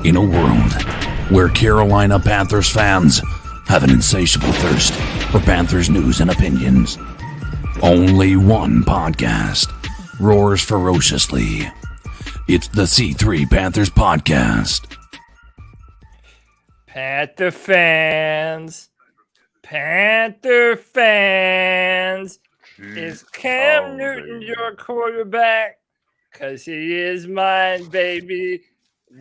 In a world where Carolina Panthers fans have an insatiable thirst for Panthers news and opinions, only one podcast roars ferociously. It's the C3 Panthers Podcast. Panther fans, is Cam Newton your quarterback? Because he is mine, baby.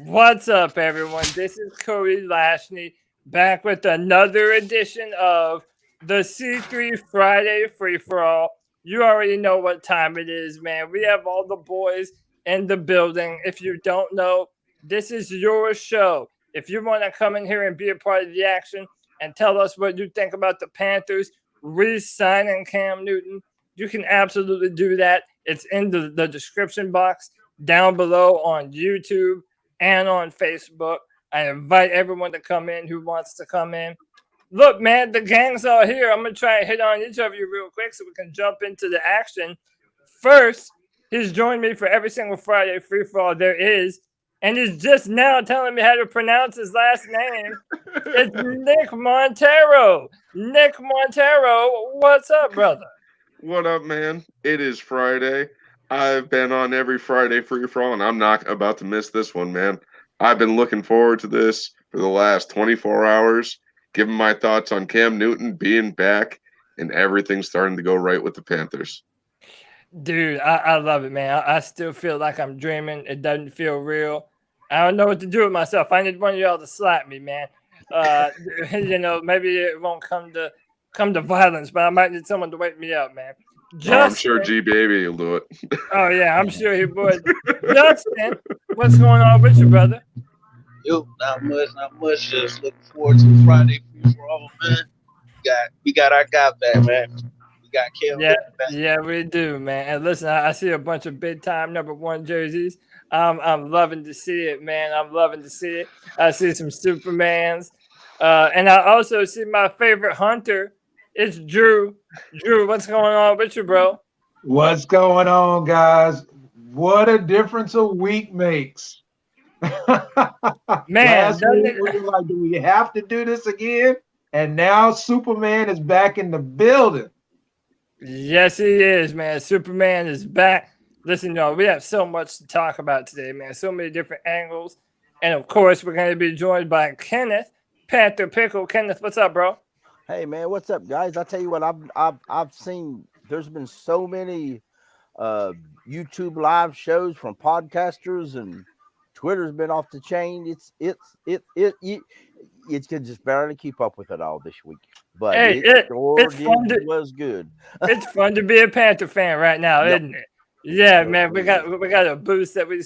What's up, everyone? This is Cody Lashney back with another edition of the C3 Friday Free-For-All. You already know what time it is, man. We have all the boys in the building. If you don't know, this is your show. If you want to come in here and be a part of the action and tell us what you think about the Panthers re-signing Cam Newton, you can absolutely do that. It's in the description box down below on YouTube and on Facebook. I invite everyone to come in who wants to come in. Look, man, the gang's all here. I'm going to try and hit on each of you real quick so we can jump into the action. First, he's joined me for every single Friday free-for-all there is, and he's just now telling me how to pronounce his last name. It's Nick Montero. Nick Montero, what's up, brother? What up, man? It is Friday. I've been on every Friday free-for-all, and I'm not about to miss this one, man. I've been looking forward to this for the last 24 hours, giving my thoughts on Cam Newton being back and everything starting to go right with the Panthers. Dude, I love it, man. I still feel like I'm dreaming. It doesn't feel real. I don't know what to do with myself. I need one of y'all to slap me, man. Maybe it won't come to violence, but I might need someone to wake me up, man. I'm sure G Baby will do it. Oh yeah, I'm sure he would. Justin, what's going on with you, brother? Yo, not much. Just looking forward to Friday for all, man. We got our guy back, man. We got Cam back. Yeah, we do, man. And listen, I see a bunch of big time #1 jerseys. I'm loving to see it, man. I'm loving to see it. I see some Supermans, and I also see my favorite hunter. It's Drew. Drew, what's going on with you, bro? What's going on, guys? What a difference a week makes. Man, Last week we were like, do we have to do this again? And now Superman is back in the building. Yes, he is, man. Superman is back. Listen, y'all, we have so much to talk about today, man. So many different angles. And, of course, we're going to be joined by Kenneth, Panther Pickle. Kenneth, what's up, bro? Hey man, what's up, guys? I tell you what, I've seen. There's been so many YouTube live shows from podcasters, and Twitter's been off the chain. It can just barely keep up with it all this week. But it was good. It's fun to be a Panther fan right now, isn't it? Yeah, man. We got a boost that we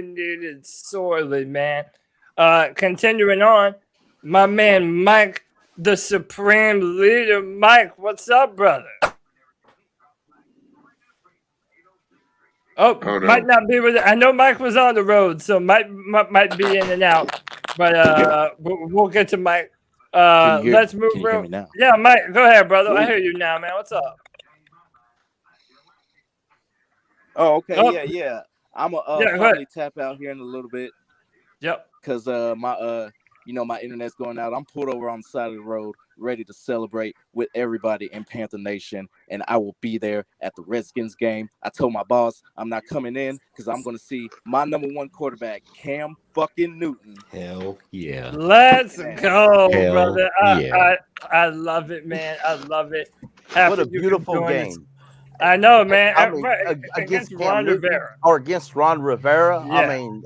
needed sorely, man. Continuing on, my man Mike, the supreme leader. Mike, what's up, brother? Oh no. Might not be with it. I know Mike was on the road, so might be in and out. But we'll get to Mike. Let's move real. Yeah, Mike, go ahead, brother. I hear you now, man. What's up? Oh, okay. Yeah. I'm probably tap out here in a little bit. Yep. Because my internet's going out. I'm pulled over on the side of the road, ready to celebrate with everybody in Panther Nation, and I will be there at the Redskins game. I told my boss I'm not coming in because I'm going to see my #1 quarterback, Cam fucking Newton. Hell yeah. Let's go, brother. I love it, man. I love it. What a beautiful game. I know, man. Against Ron Rivera. Or against Ron Rivera. Yeah. I mean,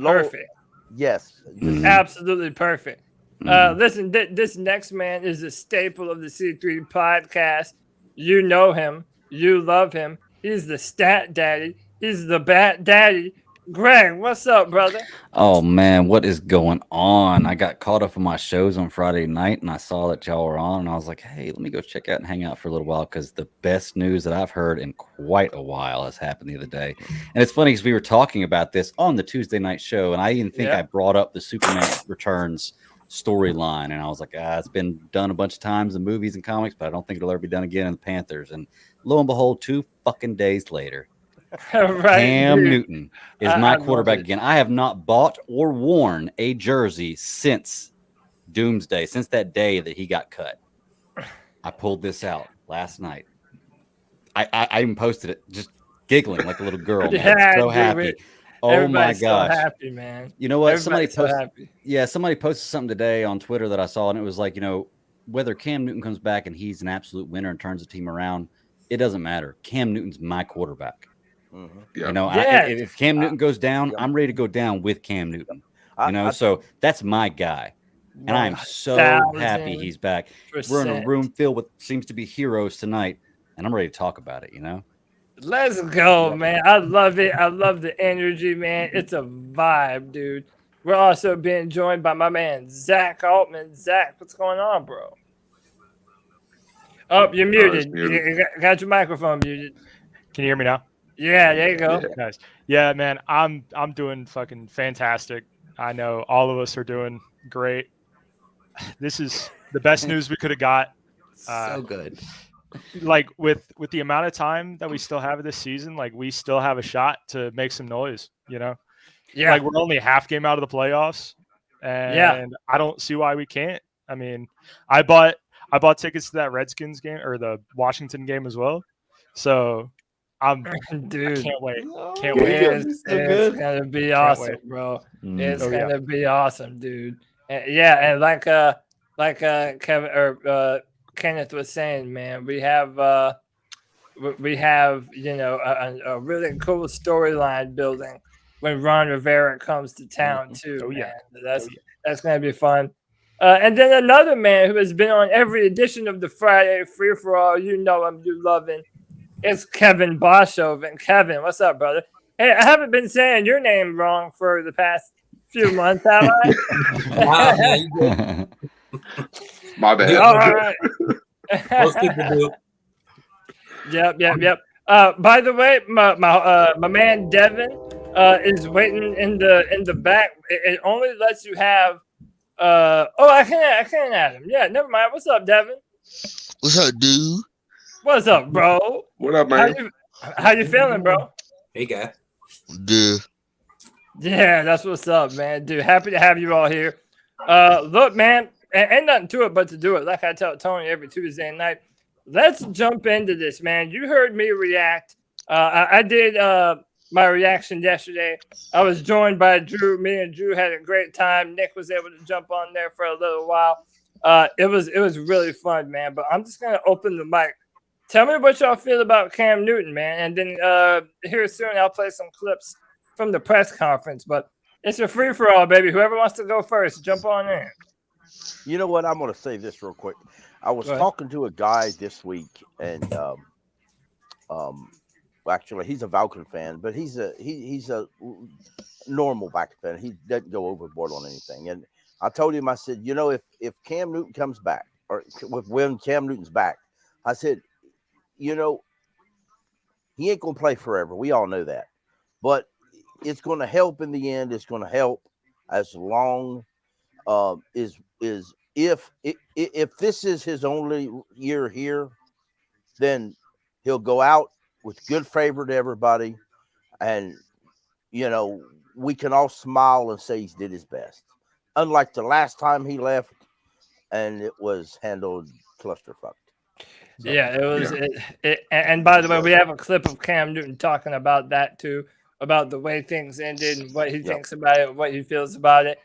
perfect. Yes. Absolutely perfect. Listen, this next man is a staple of the C3 podcast. You know him. You love him. He's the stat daddy. He's the bat daddy. Greg, what's up, brother? Oh, man, what is going on? I got caught up on my shows on Friday night, and I saw that y'all were on, and I was like, hey, let me go check out and hang out for a little while, because the best news that I've heard in quite a while has happened the other day. And it's funny because we were talking about this on the Tuesday night show, and I even think I brought up the Superman Returns storyline, and I was like, it's been done a bunch of times in movies and comics, but I don't think it'll ever be done again in the Panthers. And lo and behold, 2 fucking days later, Right, Cam dude. Newton is I my love quarterback it. again. I have not bought or worn a jersey since Doomsday, since that day that he got cut. I pulled this out last night. I even posted it, just giggling like a little girl, man. Yeah, So dude, happy. Oh my everybody's so gosh. happy, man. You know what? Everybody's so happy. Somebody posted something today on Twitter that I saw, and it was like, whether Cam Newton comes back and he's an absolute winner and turns the team around, it doesn't matter. Cam Newton's my quarterback. Yeah. If Cam Newton goes down, I'm ready to go down with Cam Newton. So that's my guy. And I am so happy he's back. We're in a room filled with seems to be heroes tonight, and I'm ready to talk about it, Let's go, man. I love it. I love the energy, man. It's a vibe, dude. We're also being joined by my man, Zach Altman. Zach, what's going on, bro? Oh, you're muted. You got your microphone muted. Can you hear me now? Yeah, there you go. Yeah. Nice. Yeah, man, I'm doing fucking fantastic. I know all of us are doing great. This is the best news we could have got. So good. Like with the amount of time that we still have this season, like we still have a shot to make some noise, Yeah. Like we're only a half game out of the playoffs, and I don't see why we can't. I mean, I bought tickets to that Redskins game or the Washington game as well. So dude, I can't wait. It's gonna be awesome, bro. It's gonna be awesome, dude. And like Kevin or Kenneth was saying, man, we have a really cool storyline building when Ron Rivera comes to town too. Oh yeah, that's gonna be fun. And then another man who has been on every edition of the Friday Free for All, you know him, you love him. It's Kevin Boshoven. Kevin, what's up, brother? Hey, I haven't been saying your name wrong for the past few months, have I? Wow, man, you good. My bad. All right. Most people do. Yep. By the way, my man Devin is waiting in the back. It only lets you have. I can't add him. Yeah, never mind. What's up, Devin? What's up, dude? What's up, bro? What up, man? How you feeling, bro? Hey, guy. Good. Yeah, that's what's up, man. Dude, happy to have you all here. Look, man, ain't nothing to it but to do it. Like I tell Tony every Tuesday night. Let's jump into this, man. You heard me react. I did my reaction yesterday. I was joined by Drew. Me and Drew had a great time. Nick was able to jump on there for a little while. It was really fun, man. But I'm just gonna open the mic. Tell me what y'all feel about Cam Newton, man. And then here soon I'll play some clips from the press conference. But it's a free for all, baby. Whoever wants to go first, jump on in. You know what? I'm going to say this real quick. I was talking to a guy this week, and actually, he's a Falcon fan, but he's a normal Falcon fan. He doesn't go overboard on anything. And I told him, I said, if Cam Newton comes back, or when Cam Newton's back, I said, he ain't going to play forever. We all know that. But it's going to help in the end. It's going to help as long if this is his only year here, then he'll go out with good favor to everybody. And, we can all smile and say he did his best. Unlike the last time he left, and it was handled clusterfuck. So, yeah, it was. Yeah. And by the way, we have a clip of Cam Newton talking about that too, about the way things ended and what he thinks about it, what he feels about it.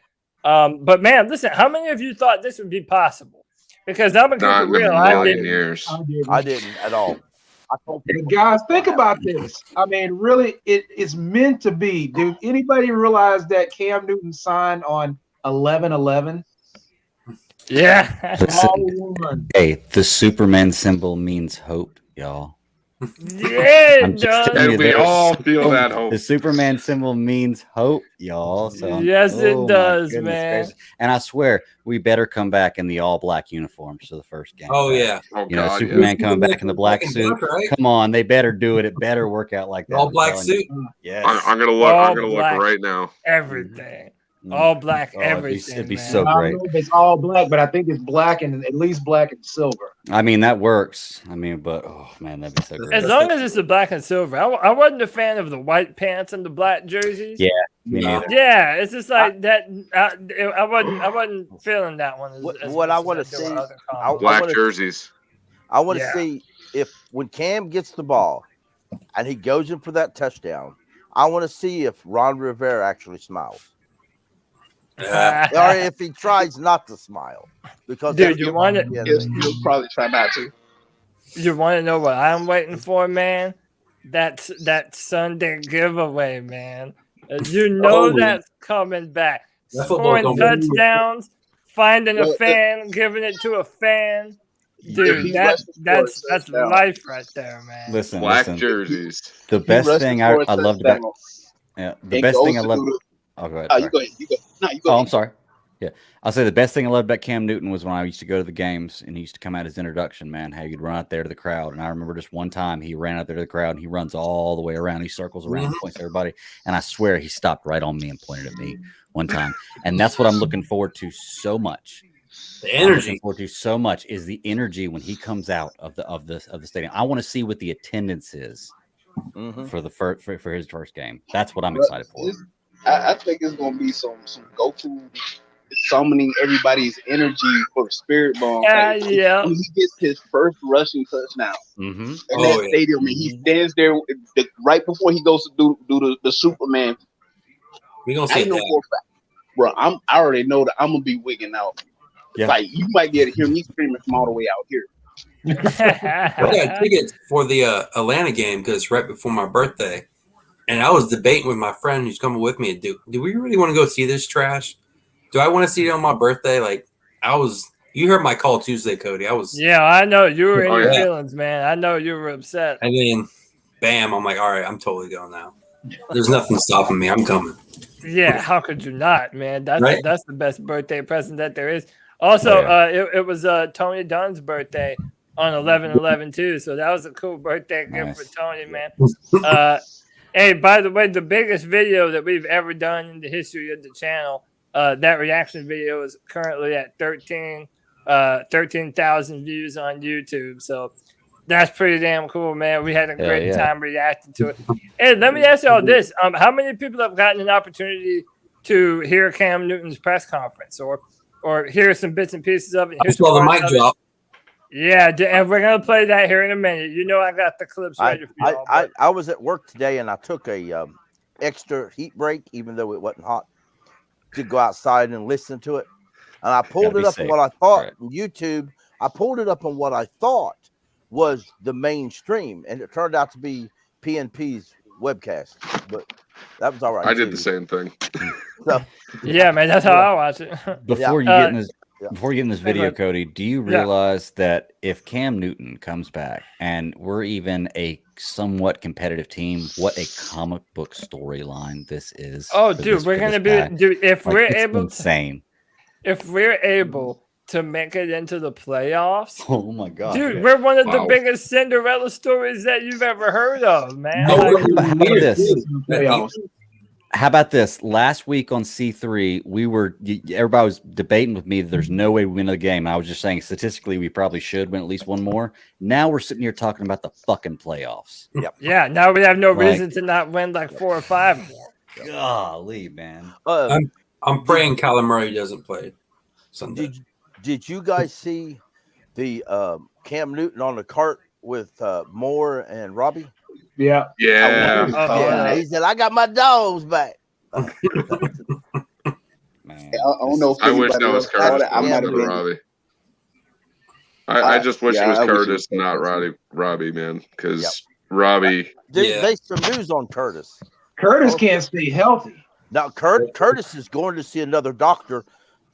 But man, listen, how many of you thought this would be possible? Because I'm gonna keep it real. I didn't. I didn't at all. Hey guys, think about this. I mean, really, it's meant to be. Did anybody realize that Cam Newton signed on 11/11? Yeah. Hey, the Superman symbol means hope, y'all. Yeah, it does. And we all feel that hope. The Superman symbol means hope, y'all. So yes, it does, man. Gracious. And I swear, we better come back in the all-black uniforms for the first game. Oh, yeah. Superman coming back in the black suit. Right? Come on, they better do it. It better work out like that. All black suit. Yes. I'm gonna look. I'm gonna look right now. Everything. All black, Oh, everything. it'd be man. so I great. don't know if it's all black, but I think it's black and at least black and silver. I mean, that works. I mean, but oh man, that'd be so great. As long as it's the black and silver. I wasn't a fan of the white pants and the black jerseys. Yeah, me neither. Yeah, it's just like that. I wasn't feeling that one. What I want to see, Black jerseys. I want to see if when Cam gets the ball and he goes in for that touchdown, I want to see if Ron Rivera actually smiles. Or if he tries not to smile, because dude, you want it? He'll probably try not to. You want to know what I'm waiting for, man? That's that Sunday giveaway, man. You know that's coming back. Scoring touchdowns, finding a fan, giving it to a fan. Dude, that's life right there, man. Listen, Black listen. jerseys. The best thing I loved about the best thing I loved. Oh, go ahead. Oh, you go ahead. You go. No, you go. Oh, ahead. I'm sorry. Yeah, I'll say the best thing I loved about Cam Newton was when I used to go to the games and he used to come out his introduction, man. How he'd run out there to the crowd. And I remember just one time he ran out there to the crowd and he runs all the way around. He circles around, points to everybody. And I swear he stopped right on me and pointed at me one time. And that's what I'm looking forward to so much. The energy. Forward to so much is the energy when he comes out of the stadium. I want to see what the attendance is for the for his first game. That's what I'm excited for. I think it's gonna be some Goku summoning everybody's energy for the spirit bomb. Yeah. When he gets his first rushing touchdown in that stadium, and he stands there right before he goes to do the Superman. We gonna see that, bro. I already know that I'm gonna be wigging out. Yeah. Like you might be able to hear me screaming from all the way out here. I got tickets for the Atlanta game because right before my birthday, and I was debating with my friend who's coming with me. Do we really want to go see this trash? Do I want to see it on my birthday? Like you heard my call Tuesday, Cody. Yeah, I know you were in your feelings, man. I know you were upset. And then, bam! I'm like, all right, I'm totally going now. There's nothing stopping me. I'm coming. Yeah, how could you not, man? That's Right? that's the best birthday present that there is. Also, it was Tony Dunn's birthday on 11/11 too, so that was a cool birthday gift for Tony, man. Hey, by the way, the biggest video that we've ever done in the history of the channel, that reaction video is currently at 13,000 views on YouTube. So that's pretty damn cool, man. We had a great time reacting to it. Hey, let me ask y'all this: how many people have gotten an opportunity to hear Cam Newton's press conference, or hear some bits and pieces of it? I saw the mic drop. Yeah, and we're gonna play that here in a minute. You know, I got the clips ready for y'all. I was at work today and I took a extra heat break, even though it wasn't hot, to go outside and listen to it. And I pulled it up on what I thought on YouTube. I pulled it up on what I thought was the mainstream, and it turned out to be PNP's webcast. But that was all right. I did the same thing. So, yeah, man, that's how I watch it. Before you get in this video, Cody, do you realize that if Cam Newton comes back and we're even a somewhat competitive team, what a comic book storyline this is? Oh, dude, we're gonna be, dude. If we're able, insane. If we're able to make it into the playoffs, oh my god, dude, we're one of the biggest Cinderella stories that you've ever heard of, man. How about this? Last week on C3, everybody was debating with me that there's no way we win the game. I was just saying statistically we probably should win at least one more. Now we're sitting here talking about the fucking playoffs. Yep. Yeah, now we have no reason to not win like 4 or 5 more. Golly, man. I'm praying Kyler Murray doesn't play Sunday. Did you guys see the Cam Newton on the cart with Moore and Robbie? Yeah. He said, "I got my dogs back." I don't know if I wish that was Curtis, not Robbie. I just wish it was Curtis, not Robbie, man. Because Robbie. There's some news on Curtis. Curtis can't stay healthy. Now, Curtis is going to see another doctor,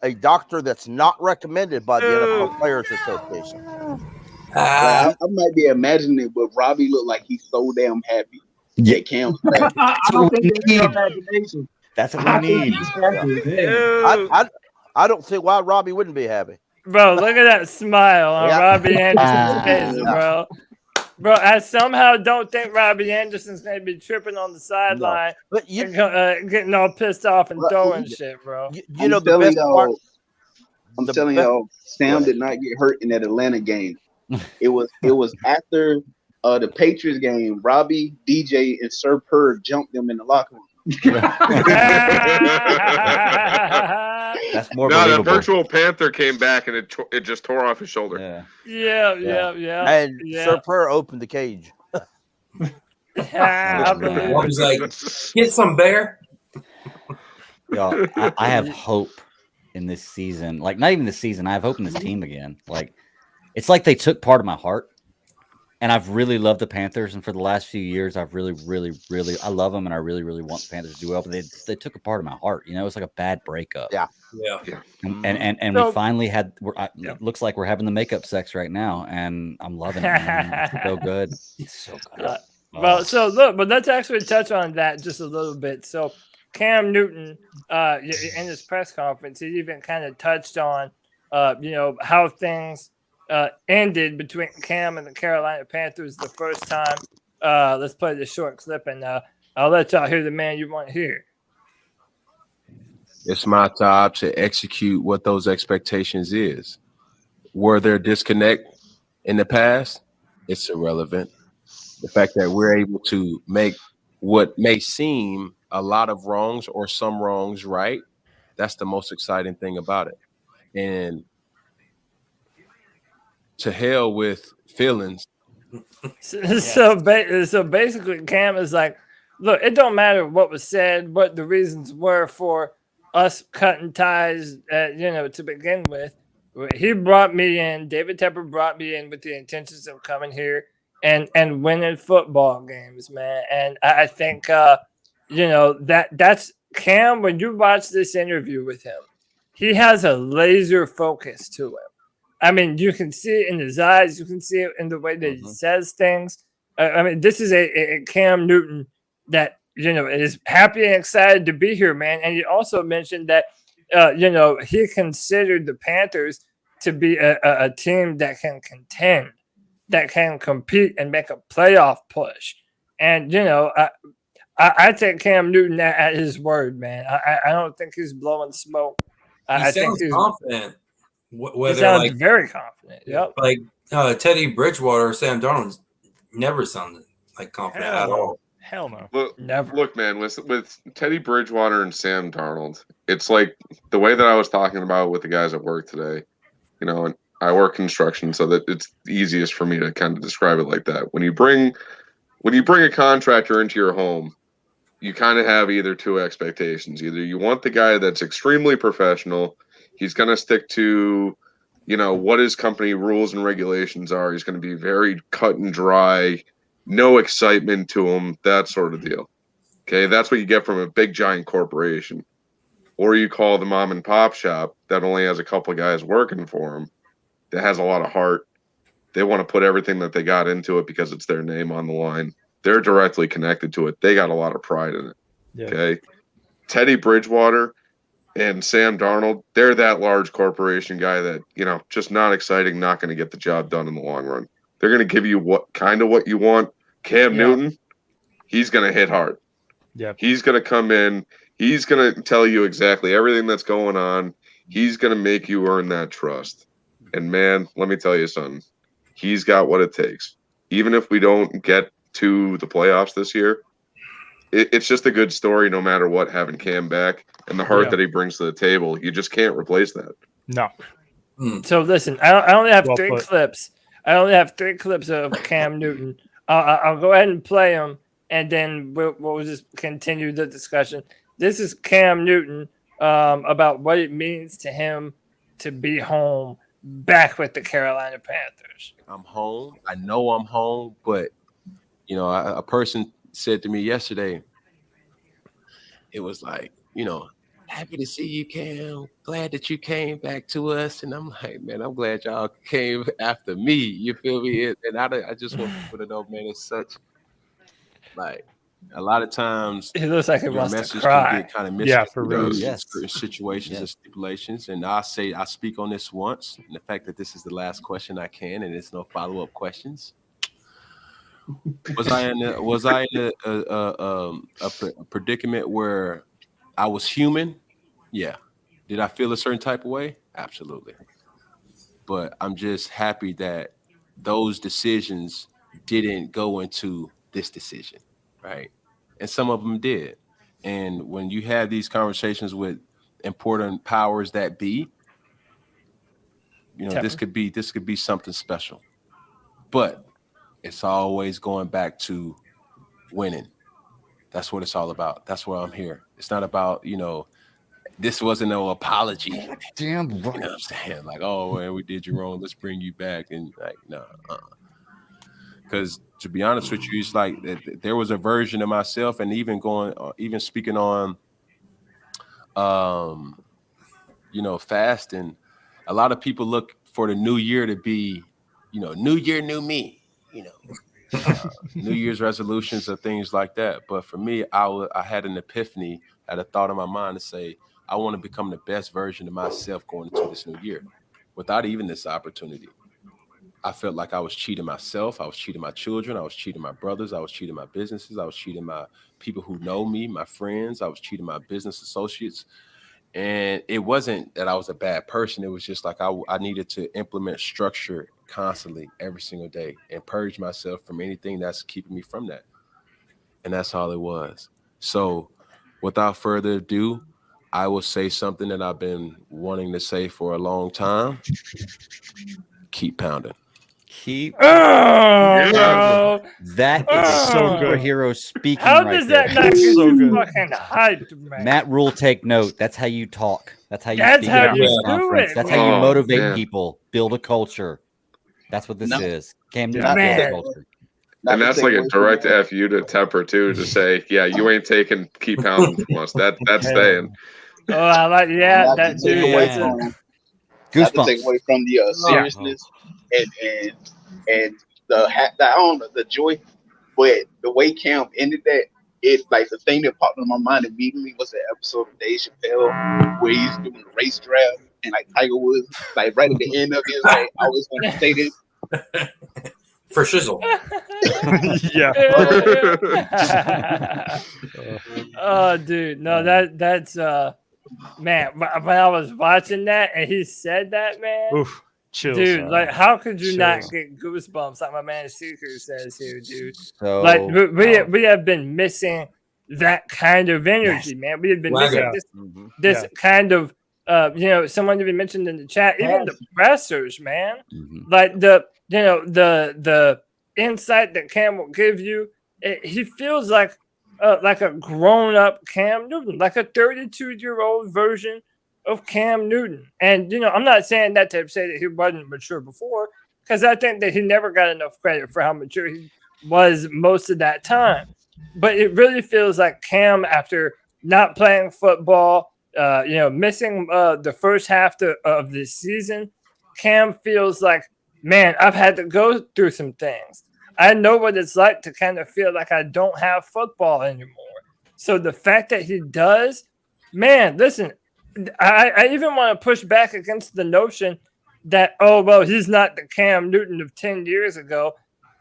a doctor that's not recommended by the NFL Players Association. I might be imagining it, but Robbie looked like he's so damn happy. Yeah, Cam. I don't think there's imagination. That's what we need. I don't see why Robbie wouldn't be happy. Bro, look at that smile on Robbie Anderson's face, bro. Bro, I somehow don't think Robbie Anderson's going to be tripping on the sideline, but getting all pissed off and throwing shit, bro. You know the best part. I'm telling y'all, Sam did not get hurt in that Atlanta game. It was after the Patriots game. Robbie, DJ, and Sir Purr jumped them in the locker room. That's more No, believable. the virtual Panther came back and it just tore off his shoulder. Yeah. And Sir Purr opened the cage. I believe I was like, get some bear. Y'all, I have hope in this season. Like, not even this season. I have hope in this team again. Like, it's like they took part of my heart. And I've really loved the Panthers. And for the last few years, I've really, I love them. And I really, really want the Panthers to do well. But they took a part of my heart. You know, it's like a bad breakup. Yeah. And we finally had, it looks like we're having the makeup sex right now. And I'm loving it. Man. It's so good. It's so good. Well, so look, but let's actually touch on that just a little bit. So Cam Newton, in his press conference, he even kind of touched on, how things ended between Cam and the Carolina Panthers the first time. Let's play this short clip, and I'll let y'all hear the man you want to hear. It's my job to execute what those expectations is. Were there disconnect in the past? It's irrelevant. The fact that we're able to make what may seem a lot of wrongs or some wrongs right, that's the most exciting thing about it. And to hell with feelings. So basically, Cam is like, look, it don't matter what was said, what the reasons were for us cutting ties, to begin with. He brought me in, David Tepper brought me in with the intentions of coming here and winning football games, man. And I think, that's Cam. When you watch this interview with him, he has a laser focus to him. I mean, you can see it in his eyes. You can see it in the way that he says things. This is a Cam Newton that, is happy and excited to be here, man. And he also mentioned that, he considered the Panthers to be a team that can contend, that can compete and make a playoff push. And, I take Cam Newton at his word, man. I don't think he's blowing smoke. He sounds confident. He sounds very confident. Yep. Like Teddy Bridgewater or Sam Darnold never sounded like confident at all. Hell no. Look, man, with Teddy Bridgewater and Sam Darnold, it's like the way that I was talking about with the guys at work today. And I work construction, so that it's easiest for me to kind of describe it like that. When you bring a contractor into your home, you kind of have either two expectations. Either you want the guy that's extremely professional. He's going to stick to, what his company rules and regulations are. He's going to be very cut and dry, no excitement to him, that sort of deal. Okay, that's what you get from a big, giant corporation. Or you call the mom and pop shop that only has a couple of guys working for him, that has a lot of heart. They want to put everything that they got into it because it's their name on the line. They're directly connected to it. They got a lot of pride in it. Yeah. Okay, Teddy Bridgewater and Sam Darnold, they're that large corporation guy that, just not exciting, not going to get the job done in the long run. They're going to give you what you want. Cam Newton, he's going to hit hard. Yeah. He's going to come in. He's going to tell you exactly everything that's going on. He's going to make you earn that trust. And, man, let me tell you something. He's got what it takes. Even if we don't get to the playoffs this year, it's just a good story no matter what, having Cam back and the heart that he brings to the table. You just can't replace that. No. So listen, I only have three clips. I only have 3 clips of Cam Newton. I'll go ahead and play them, and then we'll just continue the discussion. This is Cam Newton about what it means to him to be home, back with the Carolina Panthers. I'm home. I know I'm home, but, a person said to me yesterday, it was like, happy to see you, Cam. Glad that you came back to us. And I'm like, man, I'm glad y'all came after me. You feel me? And I just want people to know, man, it's such, like, a lot of times it looks like it wants message to cry. can get kind of misconstrued for real. in certain situations and stipulations. And I speak on this once, and the fact that this is the last question I can, and there's no follow-up questions. Was I in a predicament where I was human? Yeah. Did I feel a certain type of way? Absolutely. But I'm just happy that those decisions didn't go into this decision, right? And some of them did. And when you have these conversations with important powers that be, this could be something special. But it's always going back to winning. That's what it's all about. That's why I'm here. It's not about, this wasn't no apology. Damn right. You know what I'm saying? Like, oh man, we did you wrong. Let's bring you back. And like, no. Because to be honest with you, it's like there was a version of myself, and even speaking on, fasting. A lot of people look for the new year to be, new year, new me. New Year's resolutions or things like that. But for me, I had an epiphany, had a thought in my mind to say, I want to become the best version of myself going into this new year without even this opportunity. I felt like I was cheating myself. I was cheating my children. I was cheating my brothers. I was cheating my businesses. I was cheating my people who know me, my friends. I was cheating my business associates. And it wasn't that I was a bad person. It was just like I needed to implement structure constantly every single day and purge myself from anything that's keeping me from that. And that's all it was. So without further ado, I will say something that I've been wanting to say for a long time. Keep pounding. That is so good. superhero speaking. How right does there. that not get So you good. fucking hyped, man? Matt Rule, take note. That's how you talk. That's how you That's speak how at a you press do conference. it, That's how you man. motivate Man. people, build a culture. That's what this No. is. Cam Not Newton, to build a take- culture. not And to that's take like a away from direct that. F you to Tepper too, to say, yeah, you ain't taking keep pounding from us. That's staying. Oh, I like Not that to take dude. away That's a, from not to take Goosebumps. away from the seriousness and the joy, but the way Cam ended that, it like the thing that popped in my mind immediately was the episode of Dave Chappelle where he's doing the race draft and like Tiger Woods, like right at the end of it, is like I always want to say this. For shizzle. Yeah. Oh, dude, no, that's man. When I was watching that and he said that, man, Oof. Chills. dude, like how could you not Chills. get goosebumps? Like my man Seeker says here, dude. So Like we have been missing that kind of energy, man. We have been Swagger. missing this kind of someone even mentioned in the chat, even the pressers, man. Like the insight that Cam will give you, he feels like a grown-up Cam Newton, like a 32-year-old version of Cam Newton. And I'm not saying that to say that he wasn't mature before, because I think that he never got enough credit for how mature he was most of that time. But it really feels like Cam, after not playing football, missing the first half of this season, Cam feels like, man, I've had to go through some things. I know what it's like to kind of feel like I don't have football anymore. So the fact that he does, man, listen, I even want to push back against the notion that, oh, well, he's not the Cam Newton of 10 years ago.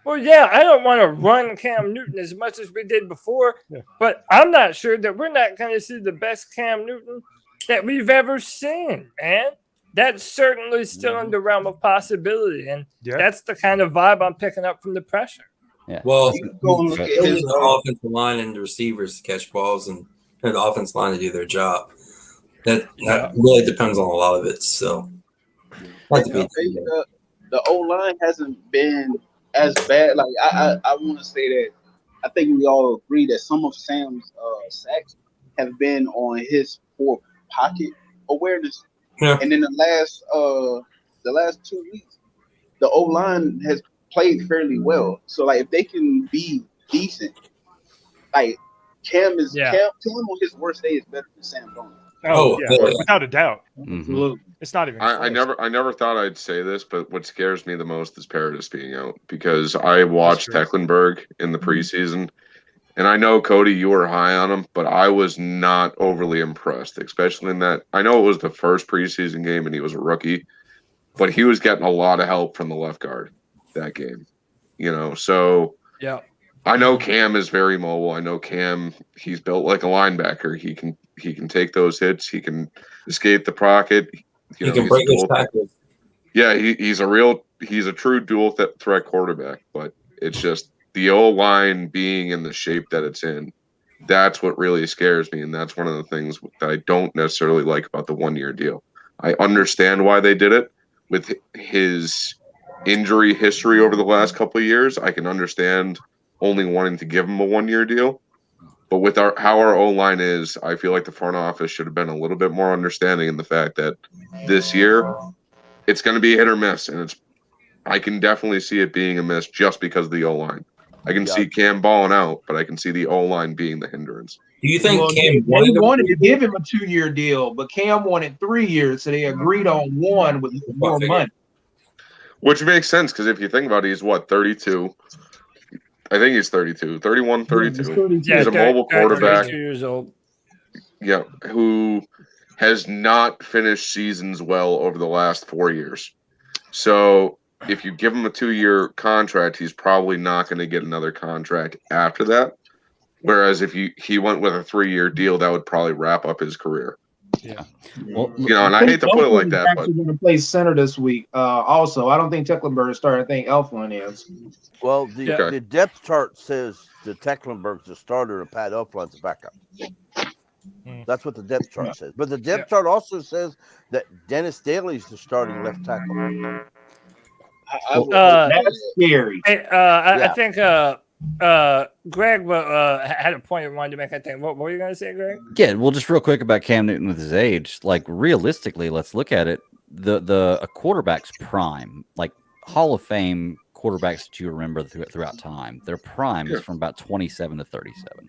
Well, yeah, I don't want to run Cam Newton as much as we did before, but I'm not sure that we're not going to see the best Cam Newton that we've ever seen, man. That's certainly still in the realm of possibility, and that's the kind of vibe I'm picking up from the pressure. Yeah. Well, You can go and look at his the offensive line and the receivers to catch balls and the offensive line to do their job. That really depends on a lot of it. So, the O-line hasn't been as bad. Like I want to say that I think we all agree that some of Sam's sacks have been on his poor pocket awareness. Yeah. And in the last 2 weeks, the O-line has played fairly well. So like if they can be decent, like Cam on his worst day is better than Sam Darnold. Oh, yeah, without a doubt. Absolutely. It's not even. I never thought I'd say this, but what scares me the most is Paradis being out, because I watched Tecklenburg in the preseason, and I know, Cody, you were high on him, but I was not overly impressed, especially in that. I know it was the first preseason game and he was a rookie, but he was getting a lot of help from the left guard that game. So Yeah. I know Cam is very mobile. I know Cam, he's built like a linebacker. He can take those hits. He can escape the pocket. He can break his tackles. Yeah, he's a true dual threat quarterback, but it's just the O-line being in the shape that it's in. That's what really scares me, and that's one of the things that I don't necessarily like about the 1-year deal. I understand why they did it with his injury history over the last couple of years. I can understand only wanting to give him a 1-year deal. But with how our O-line is, I feel like the front office should have been a little bit more understanding in the fact that this year it's going to be hit or miss, and I can definitely see it being a miss just because of the O-line. I can see Cam balling out, but I can see the O-line being the hindrance. Do you think Cam they wanted to give him a 2-year deal, but Cam wanted 3 years, so they agreed on one with more money. Which makes sense because if you think about it, he's what, 32? I think he's 32, 31, 32. Yeah, he's a mobile quarterback. 32 years old. Yeah, who has not finished seasons well over the last 4 years. So if you give him a 2-year contract, he's probably not going to get another contract after that. Whereas if he went with a 3-year deal, that would probably wrap up his career. Yeah. Well, and I hate to put it like that, but actually going to play center this week. Also, I don't think Tecklenburg is starting. I think Elflin is. Well, the depth chart says the Tecklenburg's the starter and Pat Elflin's the backup. That's what the depth chart says. But the depth chart also says that Dennis Daly's the starting left tackle. That's scary. I think Greg had a point he wanted to make. I think. What were you going to say, Greg? Yeah, well, just real quick about Cam Newton with his age. Like realistically, let's look at it. A quarterback's prime, like Hall of Fame quarterbacks that you remember throughout time, their prime is from about 27 to 37.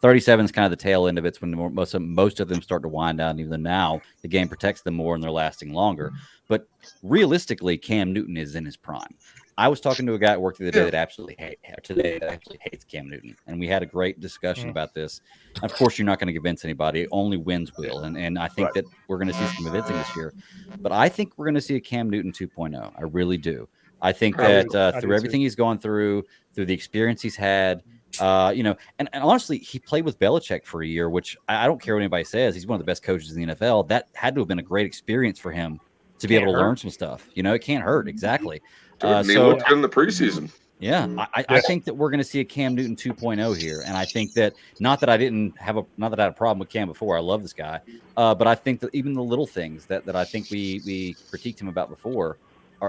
37 is kind of the tail end of it. It's when most of them start to wind down. Even now, the game protects them more and they're lasting longer. But realistically, Cam Newton is in his prime. I was talking to a guy at work the other day that absolutely hates Cam Newton, and we had a great discussion about this. Of course, you're not going to convince anybody; only wins will. And I think that we're going to see some convincing this year. But I think we're going to see a Cam Newton 2.0. I really do. I think that through everything he's gone through the experience he's had, and honestly, he played with Belichick for a year, which I don't care what anybody says. He's one of the best coaches in the NFL. That had to have been a great experience for him to be able to learn some stuff. It can't hurt. Exactly. He looked good in the preseason. Yeah, I think that we're going to see a Cam Newton 2.0 here, and I think that not that I had a problem with Cam before. I love this guy, but I think that even the little things that I think we critiqued him about before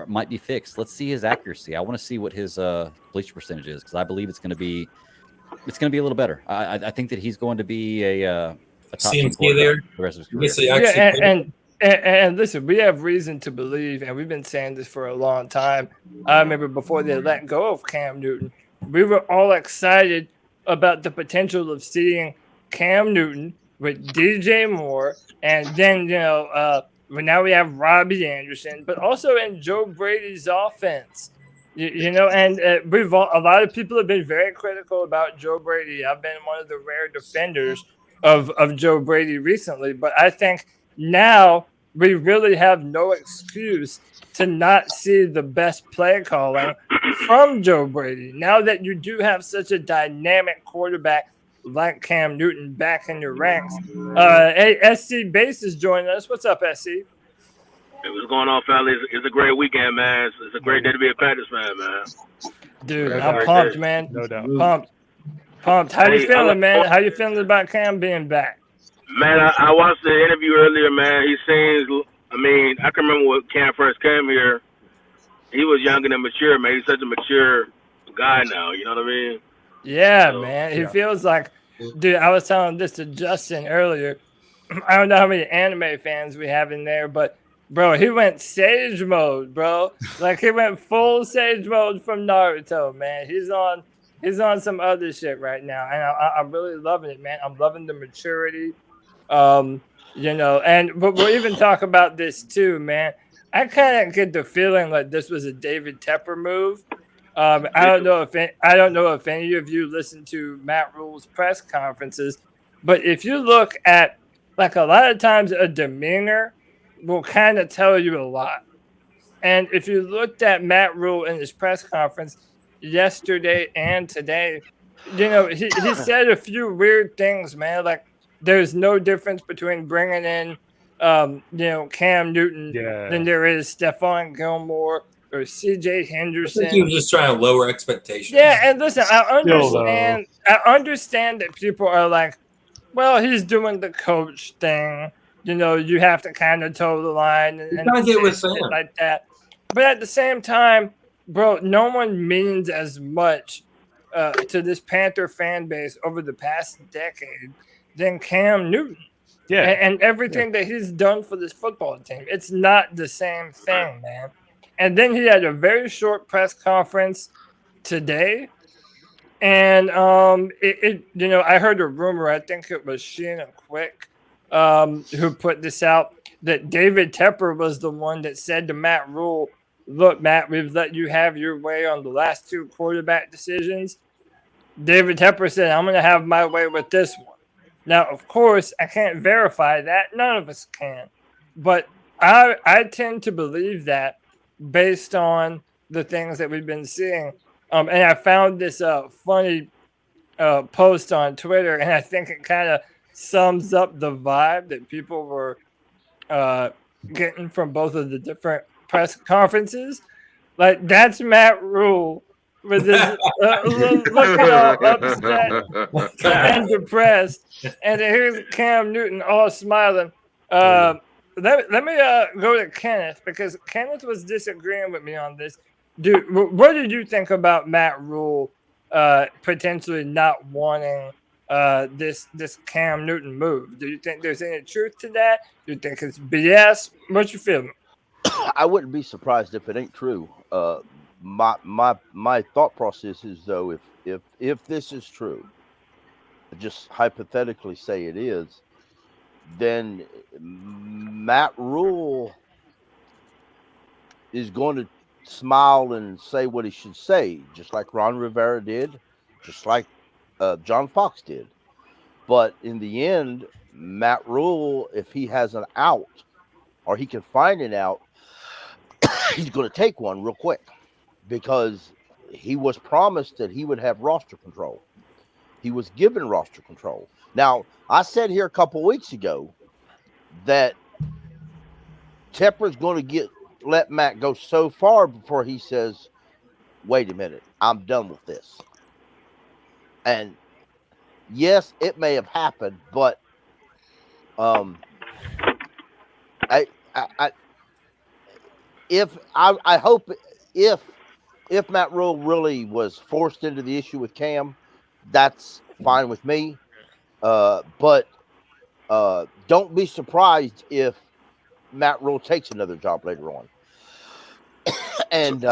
might be fixed. Let's see his accuracy. I want to see what his completion percentage is because I believe it's going to be a little better. I think that he's going to be a top team quarterback for the rest of his career. And listen, we have reason to believe, and we've been saying this for a long time. I remember before they let go of Cam Newton, we were all excited about the potential of seeing Cam Newton with DJ Moore, and then now we have Robbie Anderson, but also in Joe Brady's offense. And a lot of people have been very critical about Joe Brady. I've been one of the rare defenders of Joe Brady recently, but I think now we really have no excuse to not see the best play calling from Joe Brady. Now that you do have such a dynamic quarterback like Cam Newton back in your ranks. SC Base is joining us. What's up, SC? Hey, what's going on, fellas? It's a great weekend, man. It's a great day to be a Panthers fan, man. Dude, I'm pumped, man. No doubt. Pumped. How you feeling, man? How you feeling about Cam being back? Man, I watched the interview earlier, man. He seems, I can remember when Cam first came here. He was younger than mature, man. He's such a mature guy now, you know what I mean? Yeah, man. He feels like, dude, I was telling this to Justin earlier. I don't know how many anime fans we have in there, but, bro, he went Sage mode, bro. Like, he went full Sage mode from Naruto, man. He's on some other shit right now, and I'm really loving it, man. I'm loving the maturity. But we'll even talk about this too, man. I kind of get the feeling like this was a David Tepper move. I don't know if any of you listened to Matt Rule's press conferences, but if you look at, like, a lot of times a demeanor will kind of tell you a lot. And if you looked at Matt Rule in his press conference, yesterday and today. He said a few weird things, man. Like there's no difference between bringing in, Cam Newton than there is Stephon Gilmore or C.J. I think he Henderson. was just trying to lower expectations. Yeah, and listen, I Still, though. understand that people are like, well, he's doing the coach thing. You have to kind of toe the line and gotta get with say shit Sam. like that. But at the same time, bro, no one means as much to this Panther fan base over the past decade than Cam Newton. Yeah. And everything that he's done for this football team. It's not the same thing, man. And then he had a very short press conference today. And I heard a rumor, I think it was Sheena Quick, who put this out, that David Tepper was the one that said to Matt Rule, look, Matt, we've let you have your way on the last two quarterback decisions. David Tepper said, I'm going to have my way with this one. Now, of course, I can't verify that. None of us can. But I tend to believe that based on the things that we've been seeing. And I found this funny post on Twitter, and I think it kind of sums up the vibe that people were getting from both of the different press conferences. Like, that's Matt Rule with his looking all upset and depressed. And then here's Cam Newton all smiling. Let me go to Kenneth, because Kenneth was disagreeing with me on this. Dude, what did you think about Matt Rule potentially not wanting this Cam Newton move? Do you think there's any truth to that? Do you think it's BS? What you feeling? I wouldn't be surprised if it ain't true. My thought process is, though, if this is true, just hypothetically say it is, then Matt Rule is going to smile and say what he should say, just like Ron Rivera did, just like John Fox did. But in the end, Matt Rule, if he has an out or he can find an out, he's going to take one real quick, because he was promised that he would have roster control. He was given roster control. Now, I said here a couple weeks ago that Tepper's going to let Matt go so far before he says, wait a minute, I'm done with this. And yes, it may have happened, but I hope if Matt Rule really was forced into the issue with Cam, that's fine with me. But don't be surprised if Matt Rule takes another job later on. And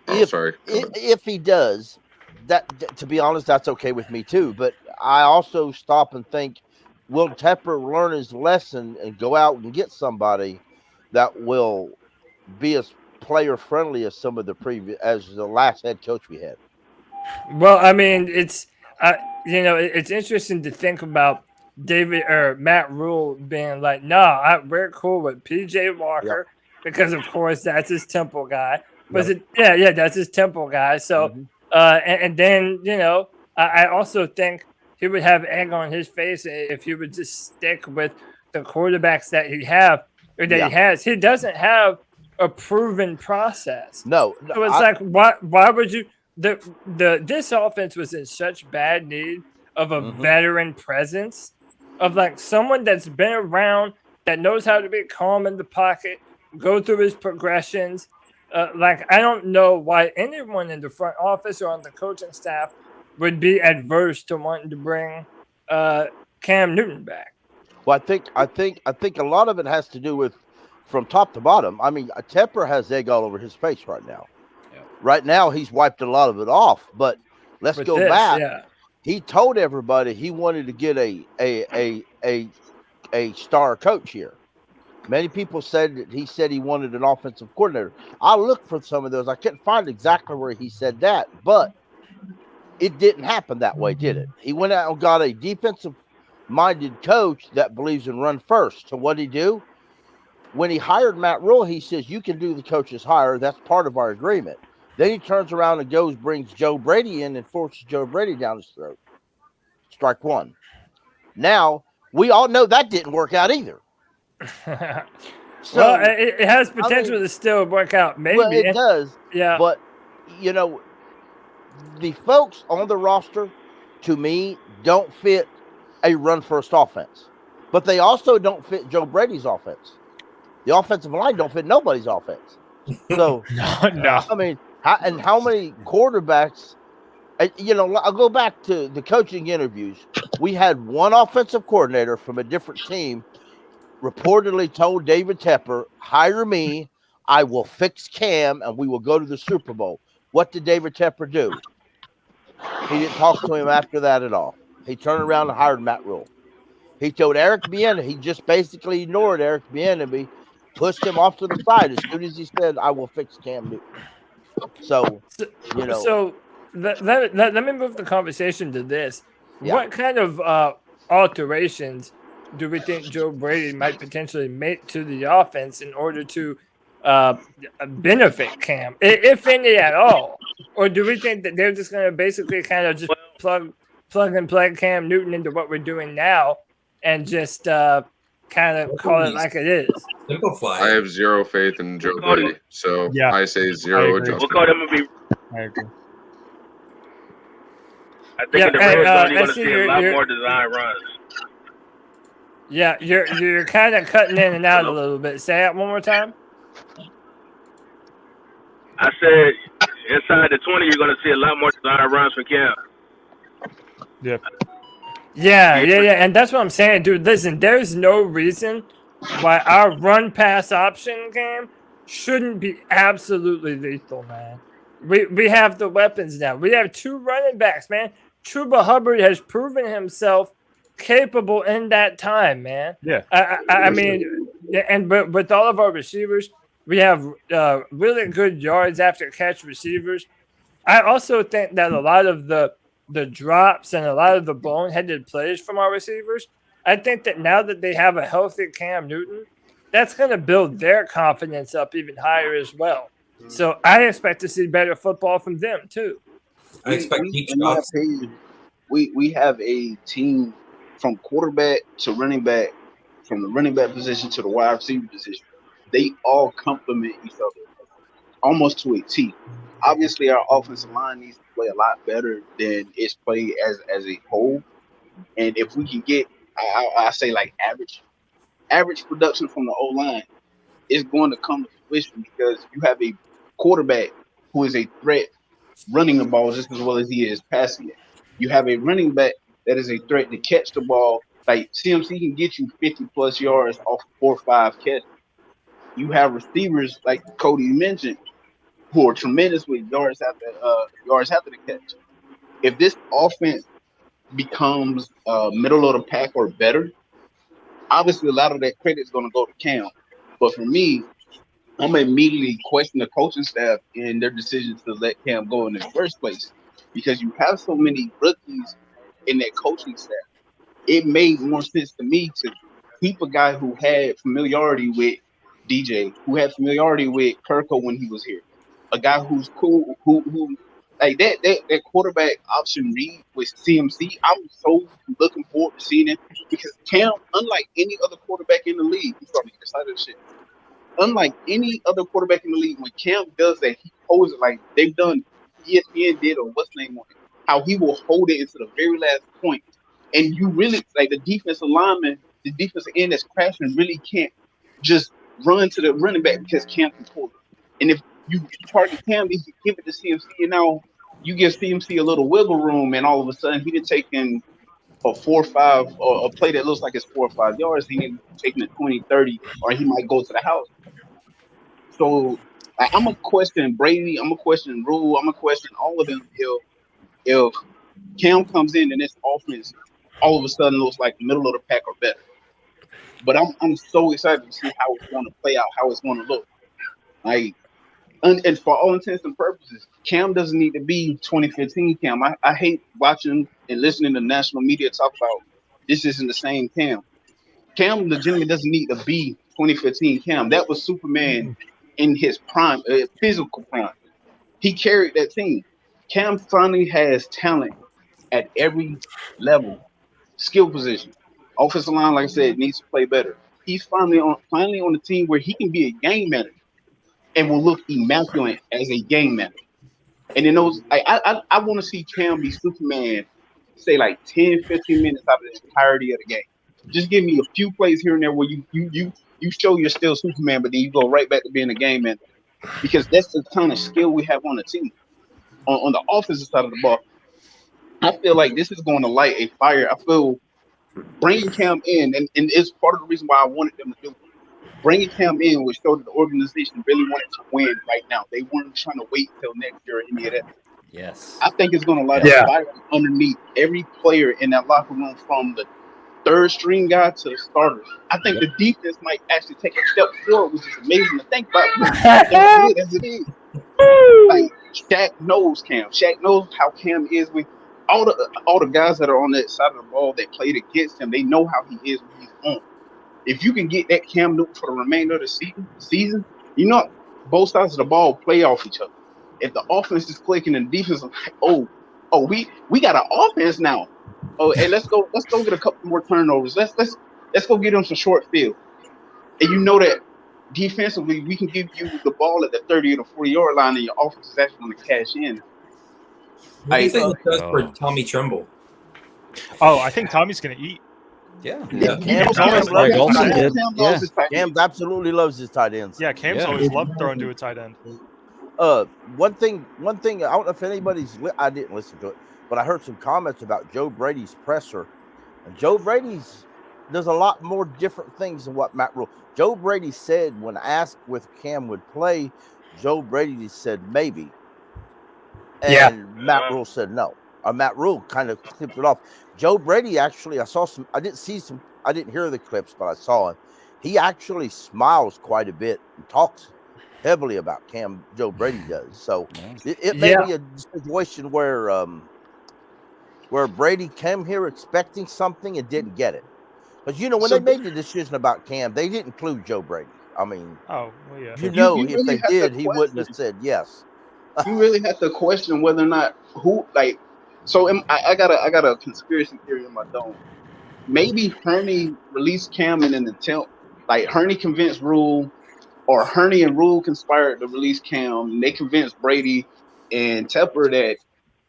if he does, that, to be honest, that's okay with me too. But I also stop and think, will Tepper learn his lesson and go out and get somebody that will be as player friendly as some of the last head coach we had? Well, I mean, it's interesting to think about Matt Rule being like, we're cool with PJ Walker, because of course that's his Temple guy. That's his Temple guy. So, and then I also think he would have egg on his face if he would just stick with the quarterbacks that he has. He doesn't have a proven process. No, so it's why would you? This offense was in such bad need of a veteran presence, of like someone that's been around, that knows how to be calm in the pocket, go through his progressions. I don't know why anyone in the front office or on the coaching staff would be adverse to wanting to bring Cam Newton back. Well, I think a lot of it has to do with from top to bottom. I mean, Tepper has egg all over his face right now. Yeah. Right now, he's wiped a lot of it off. But let's go back. Yeah. He told everybody he wanted to get a star coach here. Many people said that he said he wanted an offensive coordinator. I looked for some of those. I couldn't find exactly where he said that, but it didn't happen that way, did it? He went out and got a defensive-minded coach that believes in run first. So what did he do? When he hired Matt Rule, he says, you can do the coach's hire. That's part of our agreement. Then he turns around and brings Joe Brady in and forces Joe Brady down his throat. Strike one. Now, we all know that didn't work out either. Well, it has potential to still work out. Maybe. Well, it does. Yeah. But, you know, the folks on the roster, to me, don't fit a run-first offense. But they also don't fit Joe Brady's offense. The offensive line don't fit nobody's offense. So, no. I mean, how many quarterbacks? You know, I'll go back to the coaching interviews. We had one offensive coordinator from a different team reportedly told David Tepper, hire me, I will fix Cam, and we will go to the Super Bowl. What did David Tepper do? He didn't talk to him after that at all. He turned around and hired Matt Rule. He told Eric Bieniemy, he just basically ignored Eric Bieniemy, pushed him off to the side as soon as he said, I will fix Cam Newton. So, you know. So let me move the conversation to this. Yeah. What kind of alterations do we think Joe Brady might potentially make to the offense in order to benefit Cam, if any at all? Or do we think that they're just going to basically kind of just plug and plug Cam Newton into what we're doing now and just kind of call it like it is? I have zero faith in Joe Brady, so I say zero adjustment. We'll call them to be. I agree. I think in the red zone you're going to see a lot more design runs. Yeah, you're kind of cutting in and out a little bit. Say that one more time. I said inside the 20 you're going to see a lot more design runs for Cam. Yeah, and that's what I'm saying, dude. Listen, there's no reason why our run-pass option game shouldn't be absolutely lethal, man. We have the weapons now. We have two running backs, man. Chuba Hubbard has proven himself capable in that time, man. Yeah. I mean, but with all of our receivers, we have really good yards after catch receivers. I also think that a lot of the drops and a lot of the boneheaded plays from our receivers, I think that now that they have a healthy Cam Newton, that's going to build their confidence up even higher as well. So I expect to see better football from them too. I expect we have a team from quarterback to running back, from the running back position to the wide receiver position. They all complement each other almost to a T. Obviously, our offensive line needs to play a lot better than it's played as a whole. And if we can get, I say like average production from the O-line, is going to come to fruition because you have a quarterback who is a threat running the ball just as well as he is passing it. You have a running back that is a threat to catch the ball. Like CMC can get you 50+ yards off 4 or 5 catches. You have receivers like Cody mentioned who are tremendous with yards after the catch. If this offense becomes middle of the pack or better, obviously a lot of that credit is going to go to Cam. But for me, I'm immediately question the coaching staff and their decision to let Cam go in the first place, because you have so many rookies in that coaching staff. It made more sense to me to keep a guy who had familiarity with DJ, who had familiarity with Kirko when he was here, a guy who's cool, who like that quarterback option read with CMC. I'm so looking forward to seeing it because Cam, unlike any other quarterback in the league, he's probably excited as shit. Unlike any other quarterback in the league, when Cam does that, he holds it like they've done. ESPN did, or what's the name on it? How he will hold it into the very last point, and you really like the defensive lineman, the defensive end that's crashing really can't just run to the running back because Cam can pull it. And if you target Cam, you give it to CMC, and now you give CMC a little wiggle room, and all of a sudden he did take in a 4 or 5 or a play that looks like it's 4 or 5 yards. He ain't taking it 20, 30, or he might go to the house. So I'm gonna question Brady. I'm gonna question Rule. I'm gonna question all of them if Cam comes in and this offense all of a sudden looks like middle of the pack or better. But I'm so excited to see how it's going to play out, how it's going to look. Like, and for all intents and purposes, Cam doesn't need to be 2015 Cam. I hate watching and listening to national media talk about this isn't the same Cam. Cam legitimately doesn't need to be 2015 Cam. That was Superman in his prime, physical prime. He carried that team. Cam finally has talent at every level, skill position. Offensive line, like I said, needs to play better. He's finally on a team where he can be a game manager and will look immaculate as a game manager. And then I want to see Cam be Superman, say like 10, 15 minutes out of the entirety of the game. Just give me a few plays here and there where you show you're still Superman, but then you go right back to being a game manager. Because that's the kind of skill we have on the team. On the offensive side of the ball, I feel like this is going to light a fire. I feel bringing Cam in, and it's part of the reason why I wanted them to do it. Bringing Cam in would show that the organization really wanted to win right now. They weren't trying to wait till next year or any of that. Yes. I think it's going to light a fire underneath every player in that locker room, from the third string guy to the starters. I think the defense might actually take a step forward, which is amazing to think about. As good as it is. Like Shaq knows Cam. Shaq knows how Cam is with all the guys that are on that side of the ball that played against him. They know how he is when he's on. If you can get that Cam Newton for the remainder of the season, you know both sides of the ball play off each other. If the offense is clicking and the defense is like, we got an offense now. Oh, and let's go get a couple more turnovers. Let's go get them some short field. And you know that defensively we can give you the ball at the 30 or the 40-yard line, and your offense is actually going to cash in. What do you think it does for Tommy Tremble? Oh, I think Tommy's going to eat. Yeah. Cam absolutely loves his tight ends. Yeah, Cam's always loved throwing to a tight end. One thing. I don't know if anybody's. I didn't listen to it, but I heard some comments about Joe Brady's presser, and Joe Brady's does a lot more different things than what Matt Rule. Joe Brady said when asked if Cam would play, Joe Brady said maybe, and Matt Rule said no. Matt Rule kind of clipped it off. Joe Brady actually, I saw some. I didn't hear the clips, but I saw him. He actually smiles quite a bit and talks heavily about Cam. Joe Brady does. So it may be a situation where Brady came here expecting something and didn't get it. But when they made the decision about Cam, they didn't include Joe Brady. I mean, if they did, he wouldn't have said yes. You really have to question whether or not I got a conspiracy theory in my dome. Maybe Hurney released Cam in an attempt, like Hurney convinced Rule, or Hurney and Rule conspired to release Cam, and they convinced Brady and Tepper that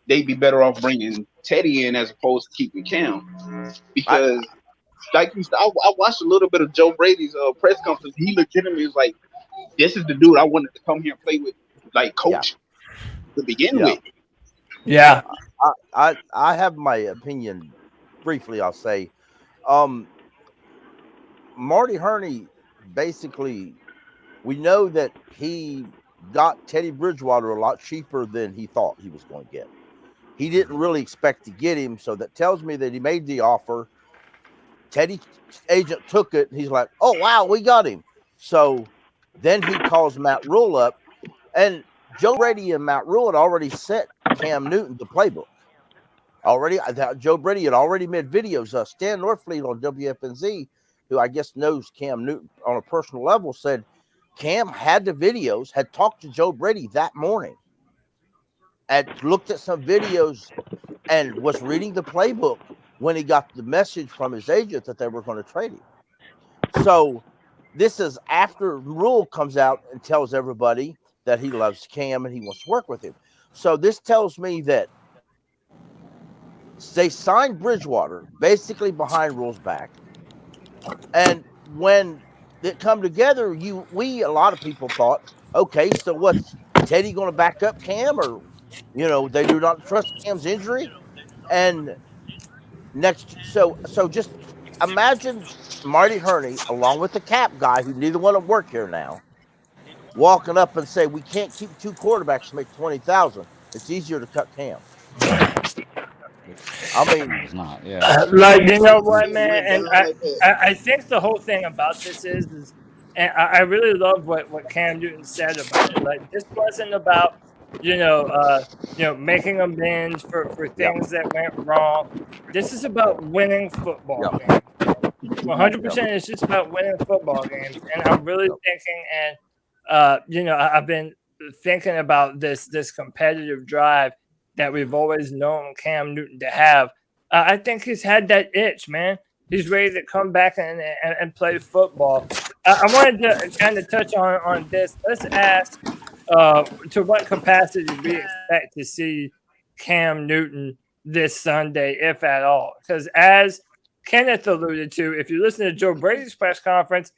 they'd be better off bringing Teddy in as opposed to keeping Cam. Because, I watched a little bit of Joe Brady's press conference. He legitimately was like, "This is the dude I wanted to come here and play with, like coach to begin with." Yeah. I have my opinion. Briefly, I'll say, Marty Hurney, basically, we know that he got Teddy Bridgewater a lot cheaper than he thought he was going to get. He didn't really expect to get him, so that tells me that he made the offer. Teddy's agent took it, and he's like, "Oh, wow, we got him." So then he calls Matt Rule up, and Joe Brady and Matt Rule had already sent Cam Newton the playbook. Joe Brady had already made videos. Stan Norfleet on WFNZ, who I guess knows Cam Newton on a personal level, said Cam had the videos, had talked to Joe Brady that morning, and looked at some videos and was reading the playbook when he got the message from his agent that they were going to trade him. So this is after Rule comes out and tells everybody that he loves Cam and he wants to work with him. So this tells me that they signed Bridgewater basically behind Rule's back. And when it come together, a lot of people thought, okay, so what's Teddy going to back up Cam, or they do not trust Cam's injury? And so just imagine Marty Hurney along with the cap guy who neither want to work here now, walking up and say, "We can't keep two quarterbacks to make $20,000. It's easier to cut Cam." I mean, it's not. Yeah. Like, you know what, man? And I think the whole thing about this is and I really love what Cam Newton said about it. Like, this wasn't about making amends for things that went wrong. This is about winning football games. 100%. It's just about winning football games, and I'm really thinking, and I've been thinking about this competitive drive that we've always known Cam Newton to have, I think he's had that itch, man. He's ready to come back and play football. I wanted to kind of touch on this. Let's ask to what capacity we expect to see Cam Newton this Sunday, if at all. Because as Kenneth alluded to, if you listen to Joe Brady's press conference,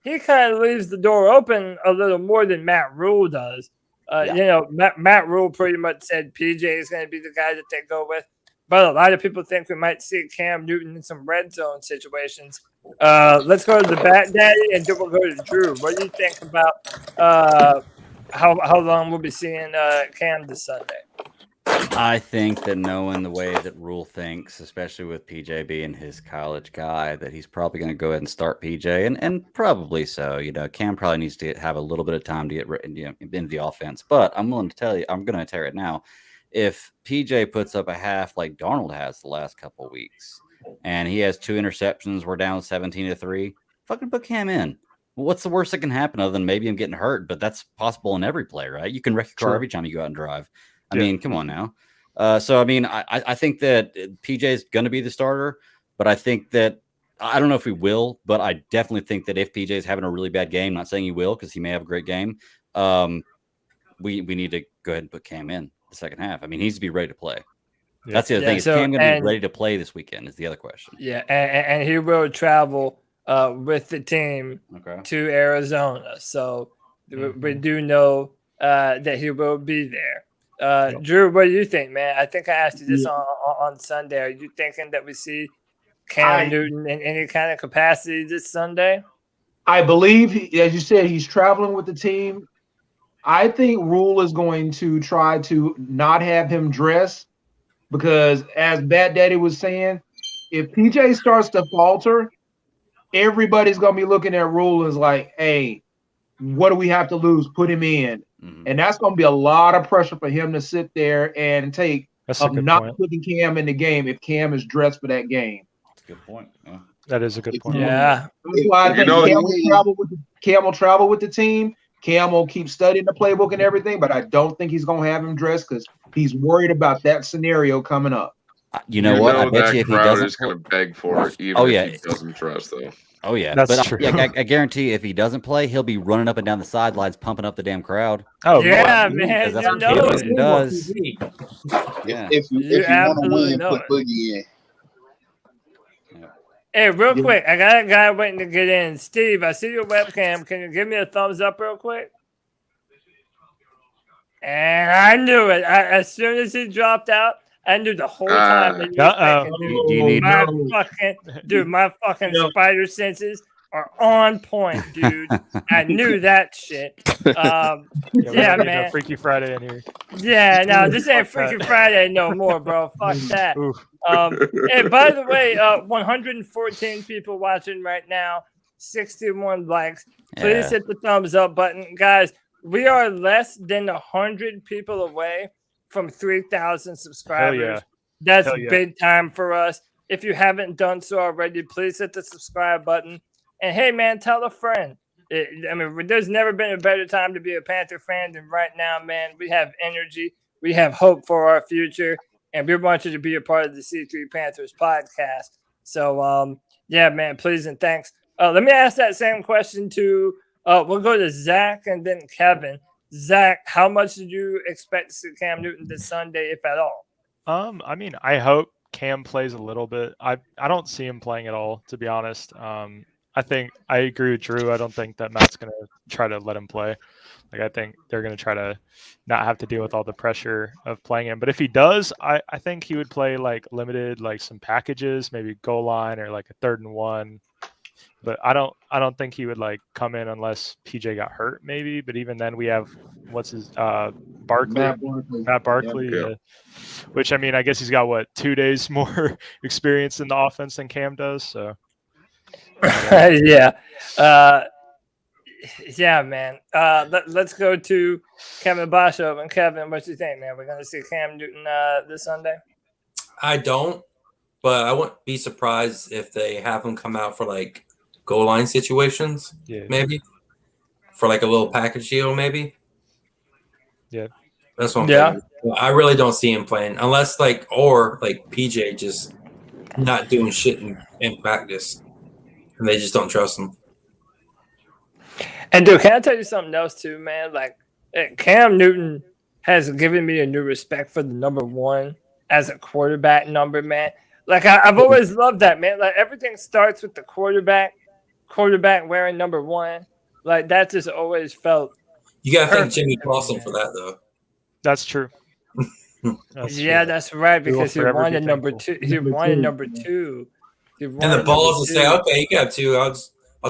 he kind of leaves the door open a little more than Matt Rule does. Matt Rule pretty much said PJ is going to be the guy that they go with. But a lot of people think we might see Cam Newton in some red zone situations. Let's go to the Bat Daddy, and then we'll go to Drew. What do you think about how long we'll be seeing Cam this Sunday? I think that knowing the way that Rule thinks, especially with PJ being his college guy, that he's probably going to go ahead and start PJ, and probably so. Cam probably needs to have a little bit of time to get into the offense. But I'm willing to tell you, I'm going to tell you it now. If PJ puts up a half like Darnold has the last couple of weeks, and he has 2 interceptions, we're down 17-3, fucking put Cam in. What's the worst that can happen other than maybe him getting hurt? But that's possible in every play, right? You can wreck your car every time you go out and drive. I mean, come on now. I think that PJ is going to be the starter, but I think that I don't know if he will, but I definitely think that if PJ is having a really bad game, not saying he will because he may have a great game, we need to go ahead and put Cam in the second half. I mean, he needs to be ready to play. Yeah. That's the other thing. Is Cam going to be ready to play this weekend is the other question. Yeah, and he will travel with the team to Arizona. So we do know that he will be there. Drew, what do you think, man? I think I asked you this on Sunday. Are you thinking that we see Cam Newton in any kind of capacity this Sunday? I believe, as you said, he's traveling with the team. I think Rule is going to try to not have him dress because, as Bat Daddy was saying, if PJ starts to falter, everybody's going to be looking at Rule as like, hey, what do we have to lose? Put him in. And that's going to be a lot of pressure for him to sit there and take of not putting Cam in the game if Cam is dressed for that game. That's a good point. Yeah. That is a good point. Yeah. That's why I think Cam will travel with the team. Cam will keep studying the playbook and everything, but I don't think he's going to have him dressed because he's worried about that scenario coming up. You know what? I bet you if he doesn't, is going to beg for it, even if he doesn't trust, though. Oh yeah, that's true. I guarantee if he doesn't play, he'll be running up and down the sidelines, pumping up the damn crowd. Oh yeah, man, that's what Cam Newton does. Yeah. If you want to win, put Boogie in. Hey, real quick, I got a guy waiting to get in. Steve, I see your webcam. Can you give me a thumbs up real quick? And I knew it. As soon as he dropped out, I knew the whole time that my fucking spider senses are on point, dude. I knew that shit. Yeah, man. Freaky Friday in here. Yeah, no, this ain't Freaky Friday no more, bro. Fuck that. And by the way, 114 people watching right now, 61 likes. Please hit the thumbs up button, guys. We are less than 100 people away from 3,000 subscribers. Yeah. That's big time for us. If you haven't done so already, please hit the subscribe button. And hey, man, tell a friend. There's never been a better time to be a Panther fan than right now, man. We have energy. We have hope for our future. And we want you to be a part of the C3 Panthers podcast. So, yeah, man, please and thanks. Let me ask that same question to, we'll go to Zach and then Kevin. Zach, how much did you expect to see Cam Newton this Sunday, if at all? I hope Cam plays a little bit. I don't see him playing at all, to be honest. I think I agree with Drew. I don't think that Matt's going to try to let him play. I think they're going to try to not have to deal with all the pressure of playing him. But if he does, I think he would play limited, some packages, maybe goal line or a 3rd and 1. But I don't think he would come in unless PJ got hurt, maybe. But even then, we have Barkley, Matt Barkley, Yeah. Which I guess he's got 2 days more experience in the offense than Cam does. So yeah, man. Let's go to Kevin Boshoff. And Kevin, what you think, man? We're going to see Cam Newton this Sunday? I don't, but I wouldn't be surprised if they have him come out for goal line situations, maybe for a little package deal, maybe. Yeah. That's what I'm thinking. I really don't see him playing unless or PJ just not doing shit in practice, and they just don't trust him. And dude, can I tell you something else too, man? Like Cam Newton has given me a new respect for the number 1 as a quarterback number, man. Like I've always loved that, man. Like everything starts with the quarterback wearing number 1. Like that just always felt. You gotta thank Jimmy Clausen for that, though. That's true. That's right, because he wanted number 2. He wanted number 2. And the balls to say, okay, you got 2. I'll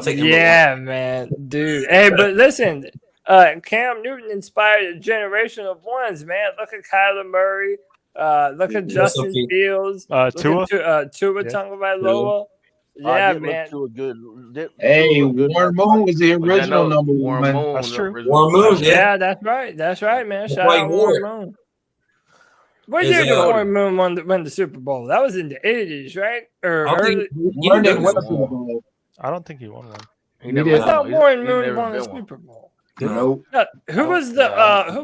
take number 1. Yeah, man, dude. Hey, but listen, Cam Newton inspired a generation of ones, man. Look at Kyler Murray. Look at Justin Fields. Tua Tagovailoa. Yeah, man. Hey, Warren Moon was the original number 1. That's true. Warren Moon, yeah, that's right. That's right, man. Shout out Warren Moon. What year did Warren Moon win the Super Bowl? That was in the 80s, right? Or early? I don't think he won one. I thought Warren Moon won the Super Bowl. No. Who was the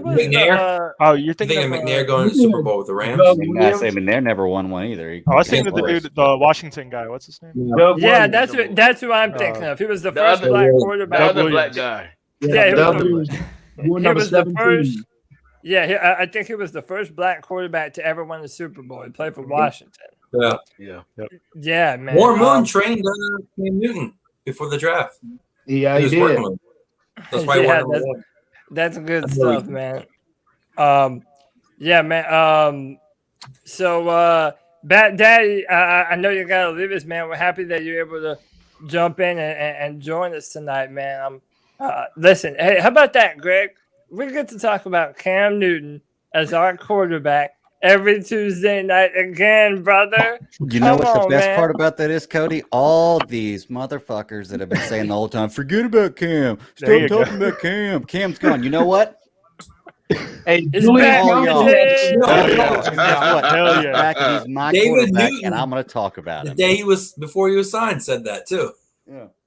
McNair? You're thinking of McNair going to the Super Bowl with the Rams? I say McNair never won one either. I was thinking of the dude, the Washington guy. What's his name? Yeah, that's who I'm thinking of. He was the first black quarterback. The other black guy. Yeah, he was the first. Yeah, I think he was the first black quarterback to ever win the Super Bowl. He played for Washington. Yeah, man. Warren Moon trained Cam Newton before the draft. Yeah, he did. That's why he won. That's good stuff, man. Yeah, man. So, Bat Daddy, I know you gotta leave us, man. We're happy that you're able to jump in and join us tonight, man. Listen, hey, how about that, Greg? We get to talk about Cam Newton as our quarterback every Tuesday night again, brother. You know what the best part about that is, Cody? All these motherfuckers that have been saying the whole time, forget about Cam. Stop talking about Cam. Cam's gone. You know what? Hey, Julian, Hell yeah. Back, he's my David quarterback, Newton, and I'm going to talk about the him. day before he was signed, said that too.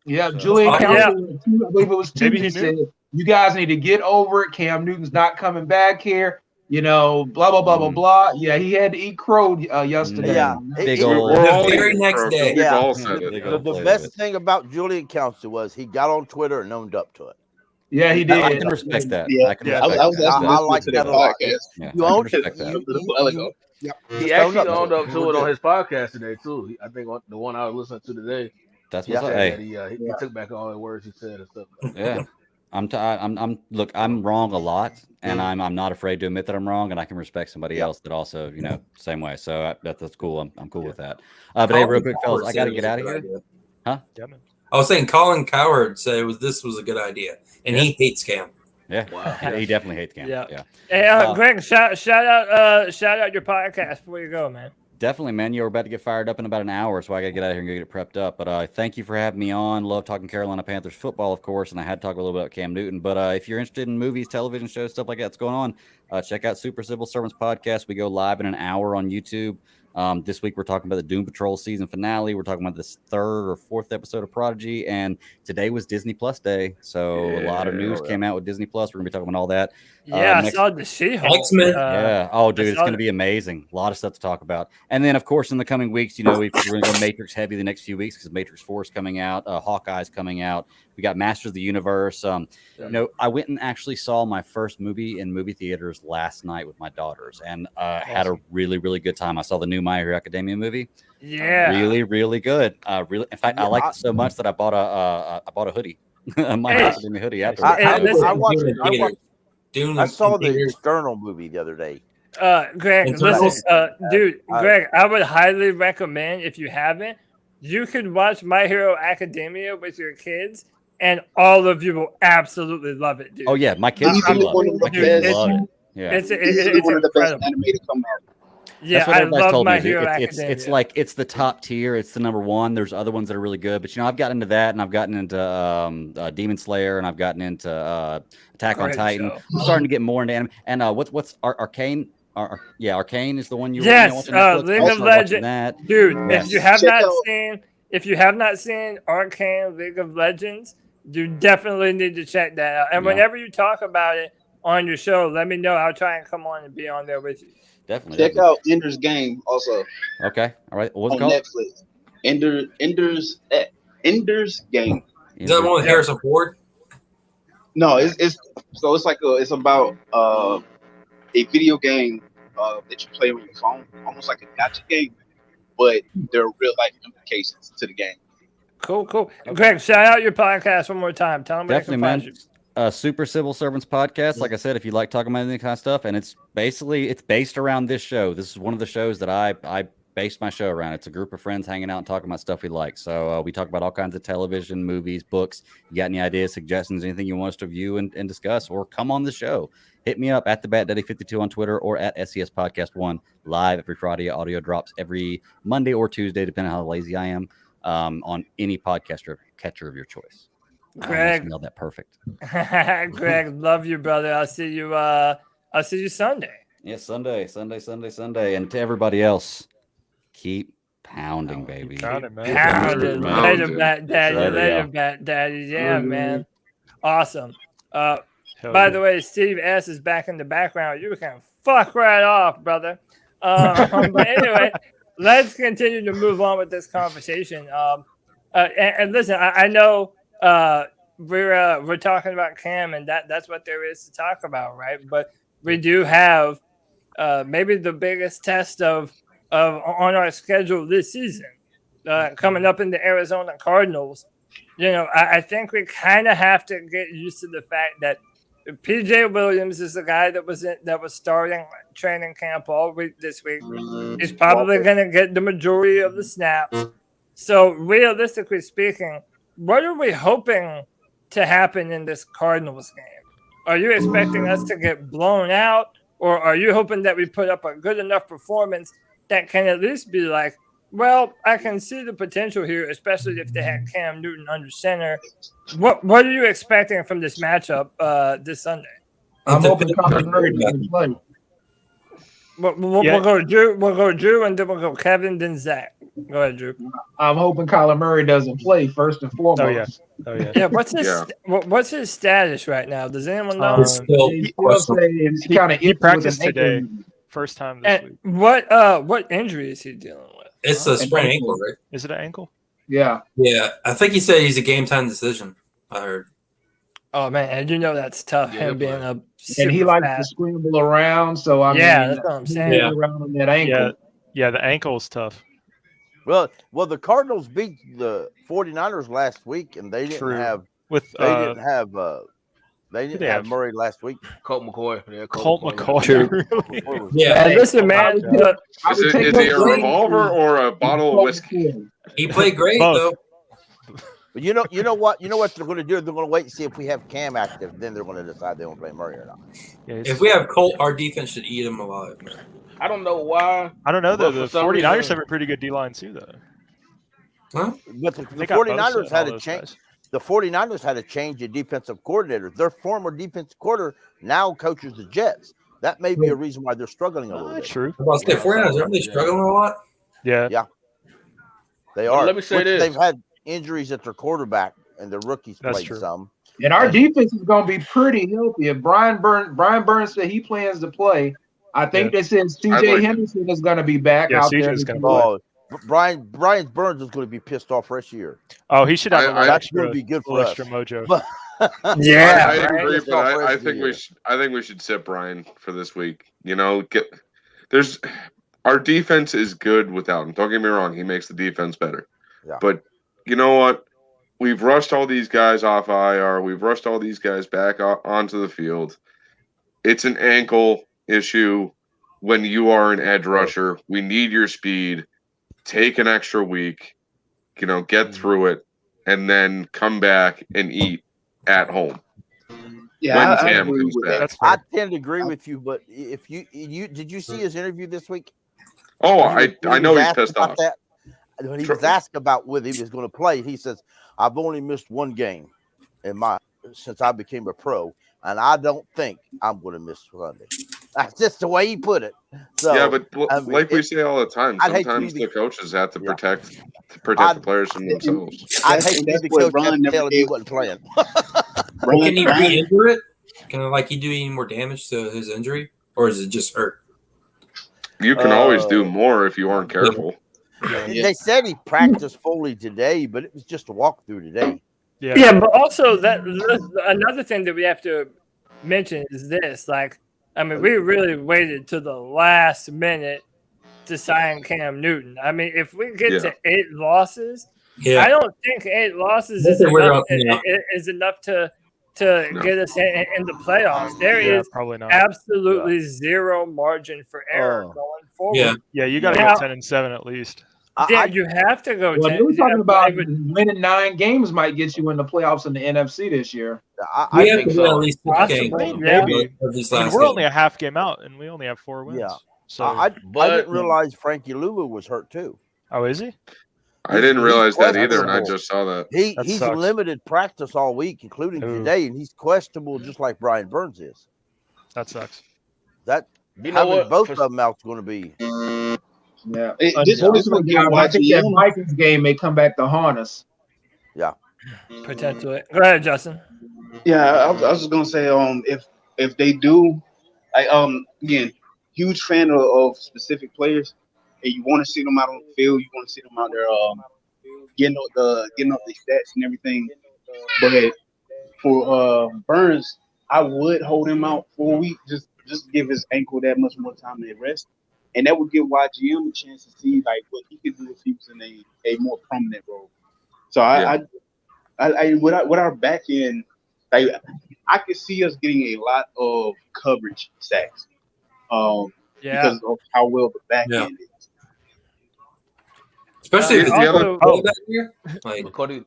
Yeah, Julian Council, I believe it was Tuesday, said, you guys need to get over it. Cam Newton's not coming back here. You know, blah, blah, blah, blah, blah. Yeah, he had to eat crow yesterday. Yeah. Big old. The very next day. Yeah. The best thing about Julian Council was he got on Twitter and owned up to it. Yeah, he did. I can respect that. Yeah, I can respect I like that a lot. Yeah, You I can owned it. respect that. He actually owned up to it on his podcast today too. I think the one I was listening to today. That's what's up. Hey. He took back all the words he said and stuff. Yeah. Look, I'm wrong a lot, and I'm not afraid to admit that I'm wrong, and I can respect somebody else that also, same way. So that's cool. I'm cool with that. But hey, real quick, fellas, I got to get out of here. Huh? Yeah, man. I was saying Colin Cowherd said this was a good idea, and he hates Cam. Yeah, he definitely hates Cam. Yeah. Hey, Greg, shout out your podcast before you go, man. Definitely, man. You're about to get fired up in about an hour, so I got to get out of here and go get it prepped up. But thank you for having me on. Love talking Carolina Panthers football, of course, and I had to talk a little bit about Cam Newton. But if you're interested in movies, television shows, stuff like that's going on, check out Super Civil Servants podcast. We go live in an hour on YouTube. This week we're talking about the Doom Patrol season finale. We're talking about this 3rd or 4th episode of Prodigy, and today was Disney Plus Day, so a lot of news came out with Disney Plus. We're gonna be talking about all that. I saw the She-Hulk. X-Men. Yeah. Oh, dude, it's gonna be amazing. A lot of stuff to talk about. And then, of course, in the coming weeks, we're gonna go Matrix heavy the next few weeks because Matrix 4 is coming out. Hawkeye's coming out. We got Masters of the Universe. I went and actually saw my first movie in movie theaters last night with my daughters, and had a really, really good time. I saw the new My Hero Academia movie. Yeah, really, really good. Really, in fact, I liked it so much that I bought a hoodie, My Hero Academia hoodie. After I saw the External movie the other day. Greg, listen, dude, Greg, I would highly recommend, if you haven't, you could watch My Hero Academia with your kids, and all of you will absolutely love it, dude. Oh yeah, my kids love it. Yeah, it's one of the best animated come out. Yeah, that's what everybody's told me. It's like it's the top tier. It's the number one. There's other ones that are really good, but I've gotten into that, and I've gotten into Demon Slayer, and I've gotten into Attack on Titan. I'm starting to get more into anime. And what's Arcane? Arcane is the one you League of Legends. Dude, if you have not seen Arcane League of Legends, you definitely need to check that out. And whenever you talk about it on your show, let me know. I'll try and come on and be on there with you. Definitely. Check out Ender's Game also. Okay. All right. What's it on called? Netflix. Ender's Game. Is that the one with Harrison Ford? No, it's about a video game that you play on your phone, almost like a gotcha game, but there are real life implications to the game. Cool. Greg, shout out your podcast one more time. Tell them where they can Definitely, find man. you. Super Civil Servants podcast. Like I said, if you like talking about any kind of stuff, and it's based around this show. This is one of the shows that I based my show around. It's a group of friends hanging out and talking about stuff we like. So we talk about all kinds of television, movies, books. You got any ideas, suggestions, anything you want us to view and discuss, or come on the show? Hit me up at the BatDaddy52 on Twitter or at SES Podcast 1 live every Friday. Audio drops every Monday or Tuesday, depending on how lazy I am, on any podcaster catcher of your choice. Greg, I nailed that perfect. Greg, love you, brother. I'll see you Sunday. Yeah, Sunday. And to everybody else, keep pounding, baby. Pounding. Later, Bat Daddy. Yeah, man. Awesome. By the way, Steve S is back in the background. You can fuck right off, brother. But anyway, let's continue to move on with this conversation. And listen, I know we're talking about Cam, and that's what there is to talk about, right? But we do have maybe the biggest test of on our schedule this season coming up in the Arizona Cardinals. You know, I think we kind of have to get used to the fact that PJ Williams is the guy that was starting training camp all week this week. He's probably going to get the majority of the snaps. So realistically speaking, what are we hoping to happen in this Cardinals game? Are you expecting us to get blown out, or are you hoping that we put up a good enough performance that can at least be like, well, I can see the potential here, especially if they had Cam Newton under center. What are you expecting from this matchup this Sunday? I'm hoping Kyler Murray doesn't play. We'll go Drew, and then we'll go Kevin, then Zach. Go ahead, Drew. I'm hoping Kyler Murray doesn't play first and foremost. Oh yeah. Yeah. What's his status right now? Does anyone know? He kind of he practiced today, first time this week. What injury is he dealing with? It's a sprained ankle, right? Is it an ankle? Yeah. Yeah, I think he said he's a game time decision. I heard. Oh man, and you know that's tough. Him being a and he likes to scramble around. So I mean, that's what I'm saying. Around on that ankle. Yeah, the ankle is tough. Well, the Cardinals beat the 49ers last week, and they didn't have Murray last week. Colt McCoy. Yeah, Colt McCoy. Yeah. Listen, man. Is he a revolver or a bottle of whiskey? He played great though. But you know what they're going to do? They're going to wait and see if we have Cam active. Then they're going to decide they want to play Murray or not. Yeah, if we have Colt, our defense should eat him alive. I don't know why. I don't know though. The 49ers reason, have a pretty good D-line too, though. Huh? But the 49ers had a change. The 49ers had a change in defensive coordinators. Their former defensive coordinator now coaches the Jets. That may be a reason why they're struggling a little bit. True. Well, the 49ers, aren't they struggling a lot? Yeah. They are. Let me say this. They've had injuries at their quarterback, and the rookies played some. And our defense is going to be pretty healthy. If Brian Burns said he plans to play, I think they said C.J. Henderson is going to be back out there. Brian Burns is going to be pissed off for this year. Oh, he should have that's going to be good for extra mojo. But, I agree, but I think we should sit Brian for this week. You know, our defense is good without him. Don't get me wrong; he makes the defense better. Yeah. But you know what? We've rushed all these guys off IR. We've rushed all these guys back onto the field. It's an ankle issue when you are an edge rusher. We need your speed. Take an extra week, get through it, and then come back and eat at home. Yeah, when Cam comes back. I tend to agree with you, but if you did you see his interview this week? Oh, I know he's pissed off. When he was asked about whether he was going to play, he says, "I've only missed one game since I became a pro, and I don't think I'm going to miss Sunday." That's just the way he put it. So, yeah, but like we say all the time, sometimes the coaches have to protect the players from themselves. I'd hate to be the coach and tell him he wasn't playing. Can he re-injure it? Can like he do any more damage to his injury, or is it just hurt? You can always do more if you aren't careful. They said he practiced fully today, but it was just a walkthrough today. Yeah, but also that another thing that we have to mention is this. Like, I mean, we really waited to the last minute to sign Cam Newton. I mean, if we get to 8 losses, I don't think 8 losses is enough to get us in the playoffs. There is probably not. absolutely zero margin for error going forward. Yeah, you got to go 10-7 at least. You have to go. Well, we're talking about winning 9 games might get you in the playoffs in the NFC this year. I think so. At least Maybe. We're only a half game out, and we only have 4 wins. Yeah. So I didn't realize Frankie Lulu was hurt too. Oh, is he? I didn't realize that either, and I just saw that. He's limited practice all week, including today, and he's questionable, just like Brian Burns is. That sucks. That both of them out's going to be. Yeah, this would give I think that Vikings game may come back to haunt us. Yeah, potentially. Go ahead, Justin. Yeah, I was just gonna say, if they do, again, huge fan of specific players, and you want to see them out on the field, you want to see them out there, getting up the stats and everything. But for Burns, I would hold him out for a week, just give his ankle that much more time to rest. And that would give YGM a chance to see like what he could do if he was in a more prominent role. So I with our back end, like I could see us getting a lot of coverage sacks. Because of how well the back end is. Especially if back here. Like Cody.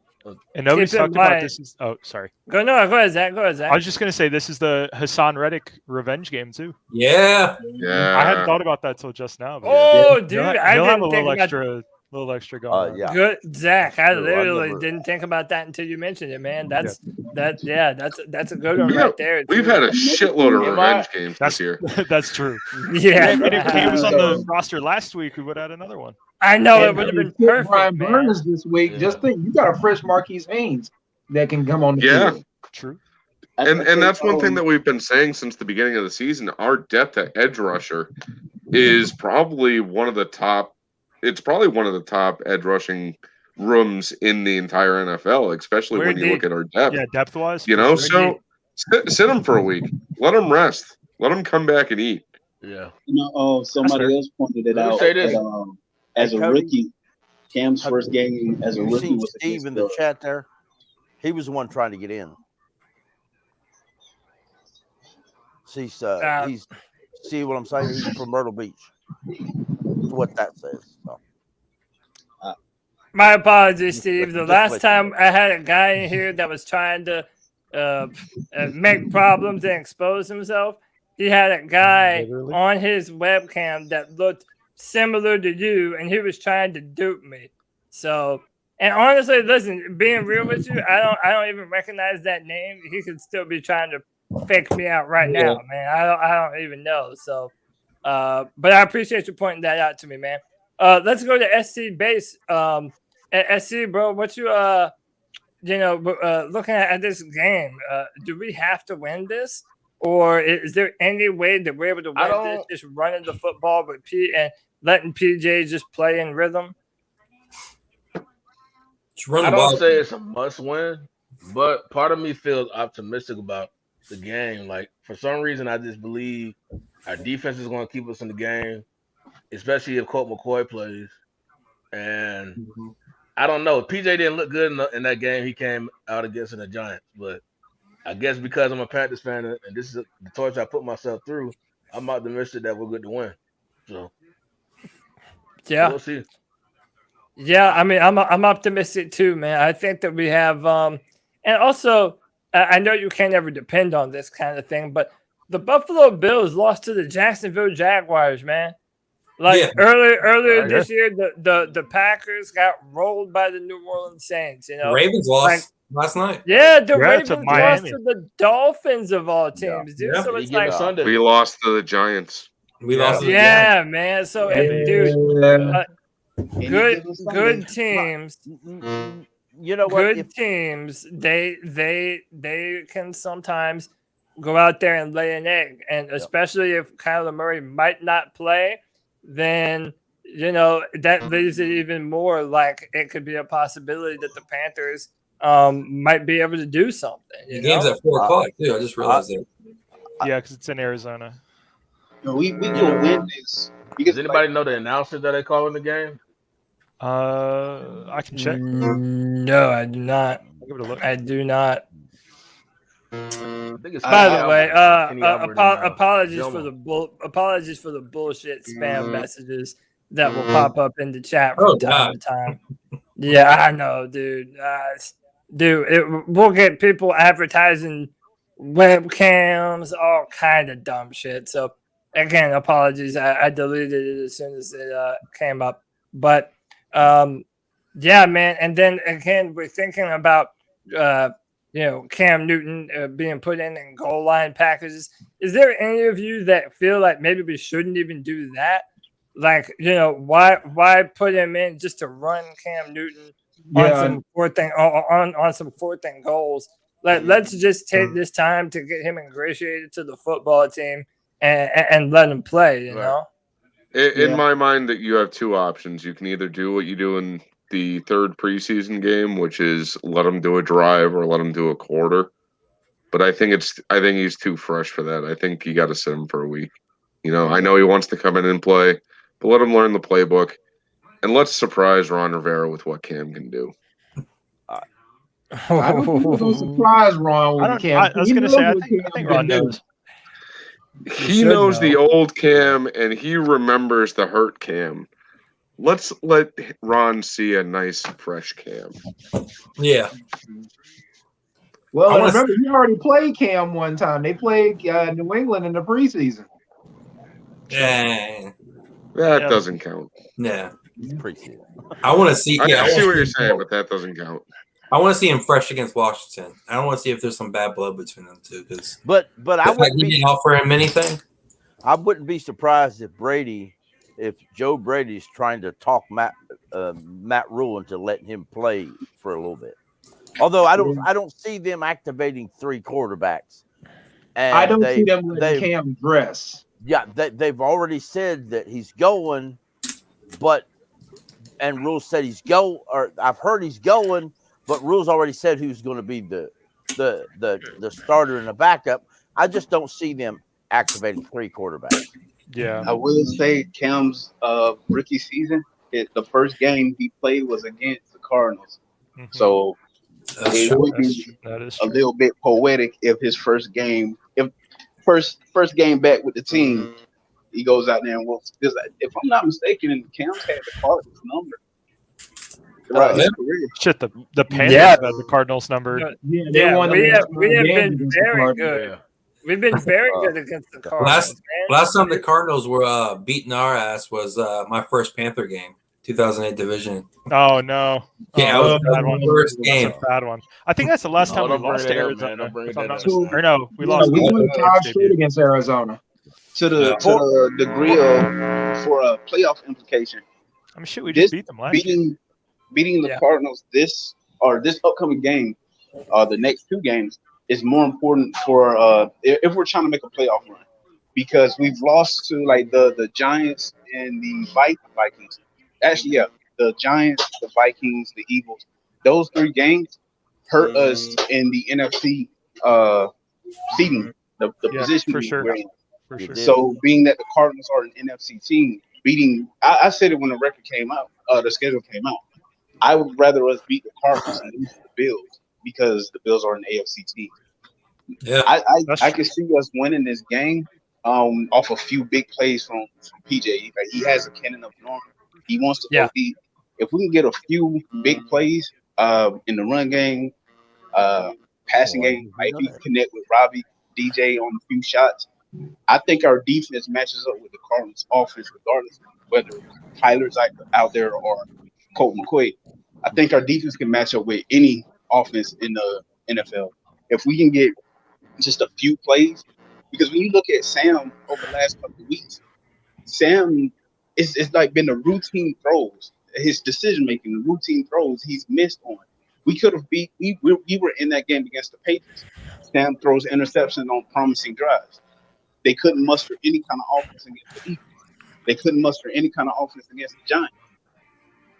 And nobody's talked about this. Sorry. Go ahead, Zach. I was just gonna say this is the Hassan Reddick revenge game too. Yeah. I hadn't thought about that till just now. Dude, he'll I have didn't a think little extra going. Yeah. Good, Zach. I literally didn't think about that until you mentioned it, man. That's a good one right there. We've had a shitload of revenge games this year. That's true. Yeah. And if Cam was on the roster last week, we would have had another one. I know it would have been perfect. Brian Burns this week. Just think, you got a fresh Marquise Haynes that can come on the field. True. And that's one thing that we've been saying since the beginning of the season. Our depth at edge rusher is probably one of the top. It's probably one of the top edge rushing rooms in the entire NFL, especially when you look at our depth. Yeah, depth wise. So sit them for a week. Let them rest. Let them come back and eat. Yeah. Somebody else pointed it out. As a rookie, Cam's first game as a rookie was Steve in the chat there. He was the one trying to get in. See what I'm saying? He's from Myrtle Beach. That's what that says. So. My apologies, Steve. The last time I had a guy in here that was trying to make problems and expose himself, he had a guy on his webcam that looked similar to you, and he was trying to dupe me. So, and honestly, listen, being real with you, I don't even recognize that name. He could still be trying to fake me out right now, man. I don't even know. So, but I appreciate you pointing that out to me, man. Let's go to SC base. At SC, bro, what you looking at this game? Do we have to win this, or is there any way that we're able to win this? Just running the football with P and letting PJ just play in rhythm. I don't say it's a must win, but part of me feels optimistic about the game. Like for some reason, I just believe our defense is going to keep us in the game, especially if Colt McCoy plays. And I don't know. PJ didn't look good in that game he came out against in the Giants, but I guess because I'm a Panthers fan and this is the torch I put myself through, I'm optimistic that we're good to win. So yeah, we'll see. Yeah, I mean, I'm optimistic too, man. I think that we have, and also I know you can't ever depend on this kind of thing, but the Buffalo Bills lost to the Jacksonville Jaguars, man. Like earlier this year, the Packers got rolled by the New Orleans Saints. You know, Ravens lost last night. Yeah, the Ravens lost to the Dolphins of all teams, dude. So it's like we lost to the Giants. We lost. Yeah, man. So dude. Good teams. You know what? Good teams. They can sometimes go out there and lay an egg. And especially if Kyler Murray might not play, then that leaves it even more like it could be a possibility that the Panthers might be able to do something. The game's at 4 o'clock too. I just realized that. Yeah, because it's in Arizona. We gonna win this. Does anybody know the announcer that they call in the game? I can check. No, I do not. Give it a look. I do not. I think it's By the way, Kenny Albert and, apologies Jomo. for the bullshit spam messages that will pop up in the chat from time to time. Yeah, I know, dude. We'll get people advertising webcams, all kind of dumb shit. So again, apologies. I deleted it as soon as it came up. But yeah, man. And then again, we're thinking about Cam Newton being put in goal line packages. Is there any of you that feel like maybe we shouldn't even do that? Like, why put him in just to run Cam Newton on some fourth and goals? Let's just take this time to get him ingratiated to the football team and let him play. You know. In my mind, that you have two options. You can either do what you do in the third preseason game, which is let him do a drive or let him do a quarter. But I think he's too fresh for that. I think you got to sit him for a week. I know he wants to come in and play, but let him learn the playbook, and let's surprise Ron Rivera with what Cam can do. I don't think we're going to surprise Ron with Cam. I was going to say, I think Ron knows. He knows the old Cam, and he remembers the hurt Cam. Let's let Ron see a nice, fresh Cam. Yeah. Well, remember, he already played Cam one time. They played New England in the preseason. Yeah. That doesn't count. Yeah. It's preseason. I want to see. I see what you're saying, but that doesn't count. I want to see him fresh against Washington. I don't want to see if there's some bad blood between them two. But I wouldn't didn't offer him anything. I wouldn't be surprised if Joe Brady's trying to talk Matt Rule into letting him play for a little bit. Although I don't see them activating three quarterbacks. And I don't see them letting Cam dress. Yeah, they've already said that he's going, and Rule said he's go, or I've heard he's going, but Rule's already said who's going to be the starter and the backup. I just don't see them activating three quarterbacks. Yeah, I will say Cam's rookie season, the first game he played was against the Cardinals. Mm-hmm. So it would be a little bit poetic if his first game back with the team, he goes out there and works. Because if I'm not mistaken, Cam's had the Cardinals number. Shit, the Panthers had the Cardinals number. We have been very good. Yeah. We've been very good against the Cardinals. Last time the Cardinals were beating our ass was my first Panther game, 2008 division. Oh no! Yeah, that was a bad one. First game. That's a bad one. I think that's the last time we lost to Arizona. We lost. won 5 straight against Arizona. To the degree of for a playoff implication. I mean, shit, we just beat them last year. Beating the Cardinals this upcoming game, the next two games, is more important for if we're trying to make a playoff run, because we've lost to like the Giants and the Vikings. Actually, the Giants, the Vikings, the Eagles. Those three games hurt us in the NFC seeding, the position for sure. we're in. So, being that the Cardinals are an NFC team, I said it when the record came out, the schedule came out. I would rather us beat the Cardinals than lose the Bills, because the Bills are an AFC team. Yeah, I can see us winning this game off a few big plays from PJ. Like, he has a cannon of an arm. He wants to go deep. If we can get a few big plays in the run game, passing game, like we connect with Robbie, DJ on a few shots, I think our defense matches up with the Cardinals' offense, regardless of whether Tyler's out there or Colt McCoy. I think our defense can match up with any offense in the NFL. If we can get just a few plays, because when you look at Sam over the last couple of weeks, Sam it's like been the routine throws, his decision making, the routine throws he's missed on. We could have beat. We were in that game against the Patriots. Sam throws interceptions on promising drives. They couldn't muster any kind of offense against the Eagles. They couldn't muster any kind of offense against the Giants.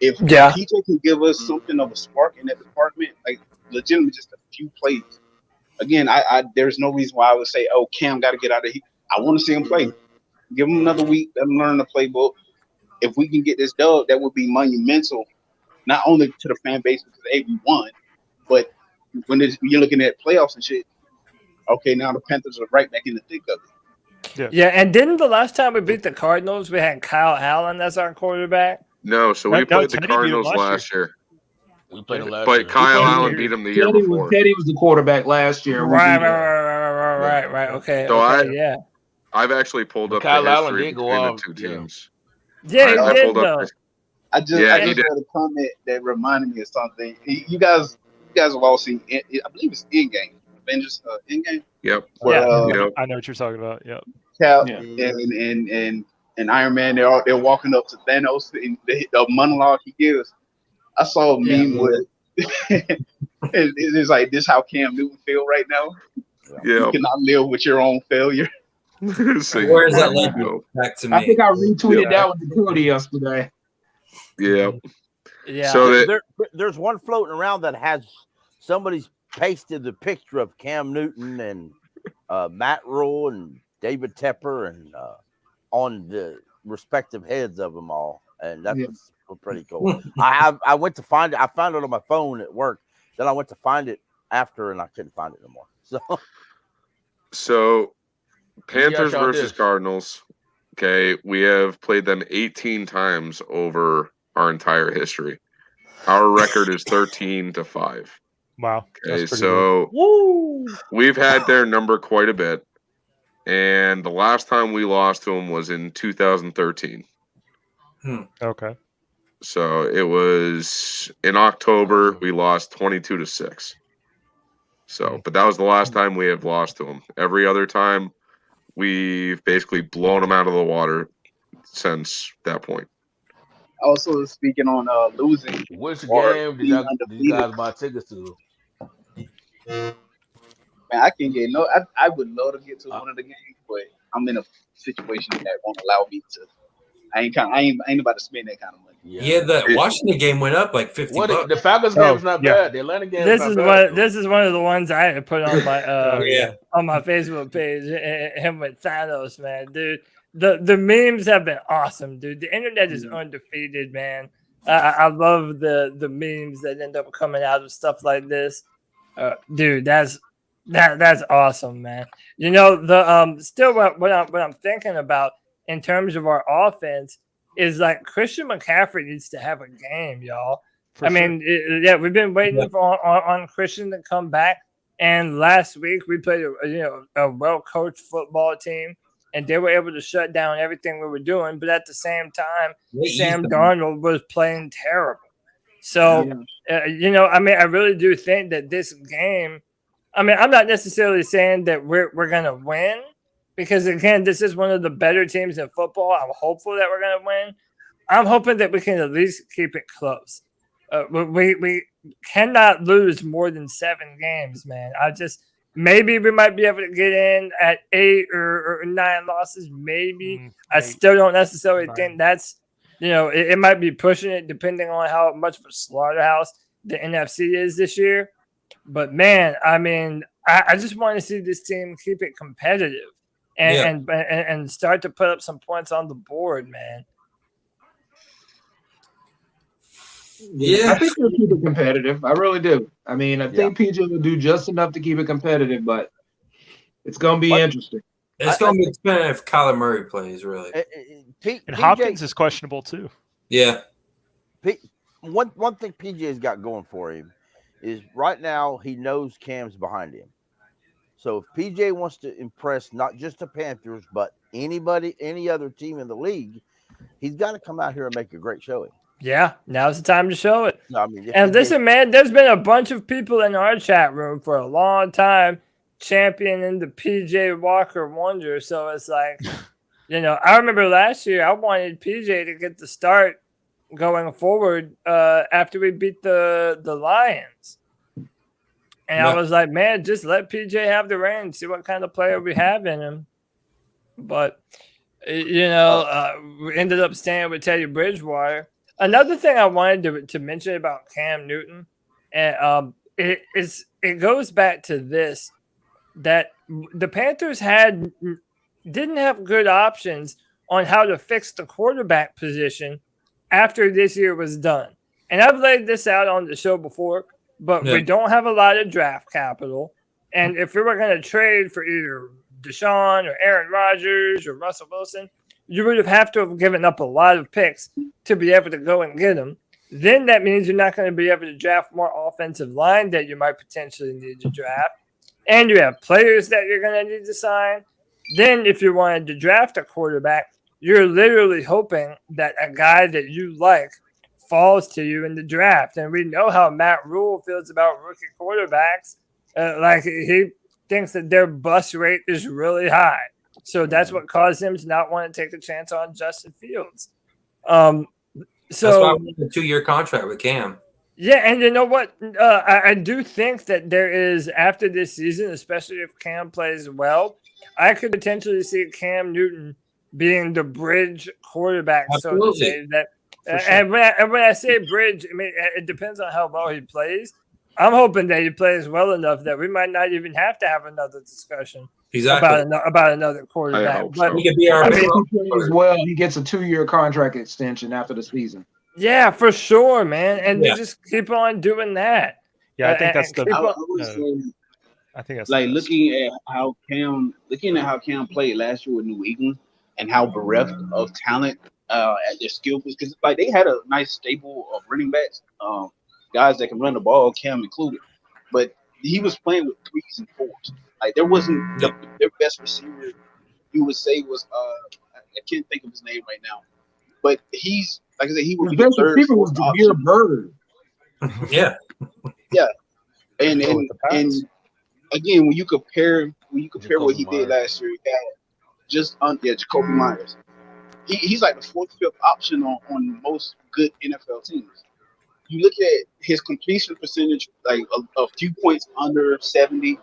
If PJ can give us something of a spark in that department, like legitimately just a few plays. Again, I there's no reason why I would say, oh, Cam got to get out of here. I want to see him play. Give him another week. Let him learn the playbook. If we can get this dub, that would be monumental, not only to the fan base because we won, but when you're looking at playoffs and shit. Okay, now the Panthers are right back in the thick of it. Yeah, and didn't the last time we beat the Cardinals, we had Kyle Allen as our quarterback? No, so we played the Cardinals last year. We played them last but year. Kyle Allen beat him the year before. Teddy was the quarterback last year. Right. Okay. So okay, I've actually pulled up Kyle the Allen history did go between off, the two teams. Yeah, he did though. I just read a comment that reminded me of something. You guys have all seen. I believe it's Endgame. Avengers Endgame. Yep. I know what you're talking about. Yep. Cap and Iron Man, they're walking up to Thanos, and the monologue he gives. I saw a meme with it's like this how Cam Newton feel right now. Yeah. You cannot live with your own failure. Where is that link back to me? I think I retweeted that with the Cody yesterday. Yeah. Yeah. So there's one floating around that has somebody's pasted the picture of Cam Newton and Matt Rule and David Tepper and on the respective heads of them all, and that's pretty cool. I went to find it. I found it on my phone at work. Then I went to find it after, and I couldn't find it no more. So Panthers versus Cardinals. Okay, we have played them 18 times over our entire history. Our record is 13-5. Wow. Okay, so we've had their number quite a bit. And the last time we lost to them was in 2013. Okay. So it was in October, we lost 22-6. So, but that was the last time we have lost to them. Every other time, we've basically blown them out of the water since that point. Also, speaking on losing, which game did you guys buy tickets to? Man, I can get I would love to get to one of the games, but I'm in a situation that won't allow me to. I ain't about to spend that kind of money. Yeah, the Washington game went up like $50. The Falcons game is not bad. The Atlanta game this is is not one. bad. This is one of the ones I had to put on my on my Facebook page. Him with Thanos, man, dude. The memes have been awesome, dude. The internet is undefeated, man. I love the memes that end up coming out of stuff like this, dude. That's awesome, man. You know the still what I'm thinking about in terms of our offense is like Christian McCaffrey needs to have a game, y'all. I mean, we've been waiting on Christian to come back, and last week we played a well-coached football team, and they were able to shut down everything we were doing. But at the same time, Sam Darnold was playing terrible. So, I really do think that this game. I mean, I'm not necessarily saying that we're gonna win. Because, again, this is one of the better teams in football. I'm hopeful that we're going to win. I'm hoping that we can at least keep it close. We cannot lose more than 7 games, man. Maybe we might be able to get in at 8 or 9 losses, maybe. I still don't necessarily think that's, it might be pushing it depending on how much of a slaughterhouse the NFC is this year. But, man, I mean, I just want to see this team keep it competitive. And start to put up some points on the board, man. Yeah, I think they'll keep it competitive. I really do. I mean, I think PJ will do just enough to keep it competitive, but it's going to be interesting. It's going to be dependent if Kyler Murray plays, really. And Hopkins is questionable too. Yeah. One thing PJ's got going for him is right now he knows Cam's behind him. So if PJ wants to impress not just the Panthers, but any other team in the league, he's got to come out here and make a great showing. Yeah, now's the time to show it. I mean, and listen, man, there's been a bunch of people in our chat room for a long time championing the PJ Walker wonder. So it's like, I remember last year I wanted PJ to get the start going forward after we beat the Lions. And I was like, man, just let PJ have the reins, see what kind of player we have in him. But, we ended up staying with Teddy Bridgewater. Another thing I wanted to mention about Cam Newton, and it goes back to this, that the Panthers didn't have good options on how to fix the quarterback position after this year was done. And I've laid this out on the show before, but we don't have a lot of draft capital. And if we were going to trade for either Deshaun or Aaron Rodgers or Russell Wilson, you would have to have given up a lot of picks to be able to go and get them. Then that means you're not going to be able to draft more offensive line that you might potentially need to draft. And you have players that you're going to need to sign. Then if you wanted to draft a quarterback, you're literally hoping that a guy that you like falls to you in the draft. And we know how Matt Rule feels about rookie quarterbacks. He thinks that their bust rate is really high. So that's what caused him to not want to take a chance on Justin Fields. That's why I wanted a 2-year contract with Cam. Yeah, and you know what? I do think that there is, after this season, especially if Cam plays well, I could potentially see Cam Newton being the bridge quarterback, so to say. And when I say bridge, I mean, it depends on how well he plays. I'm hoping that he plays well enough that we might not even have to have another discussion about another quarterback. But he could be our as well. He gets a 2-year contract extension after the season. Yeah, for sure, man. And they just keep on doing that. Yeah, I think that's I think that's like looking at how Cam played last year with New England and how bereft of talent at their skill, because like they had a nice stable of running backs, guys that can run the ball, Cam included, but he was playing with 3s and 4s. Like there wasn't their best receiver. You would say was I can't think of his name right now, but he's like I said, he would be the third receiver was Jameer Bird. Yeah, and again, when you compare what he did last year, he had Jacoby Myers. He's like the 4th, 5th option on most good NFL teams. You look at his completion percentage, like a few points under 70,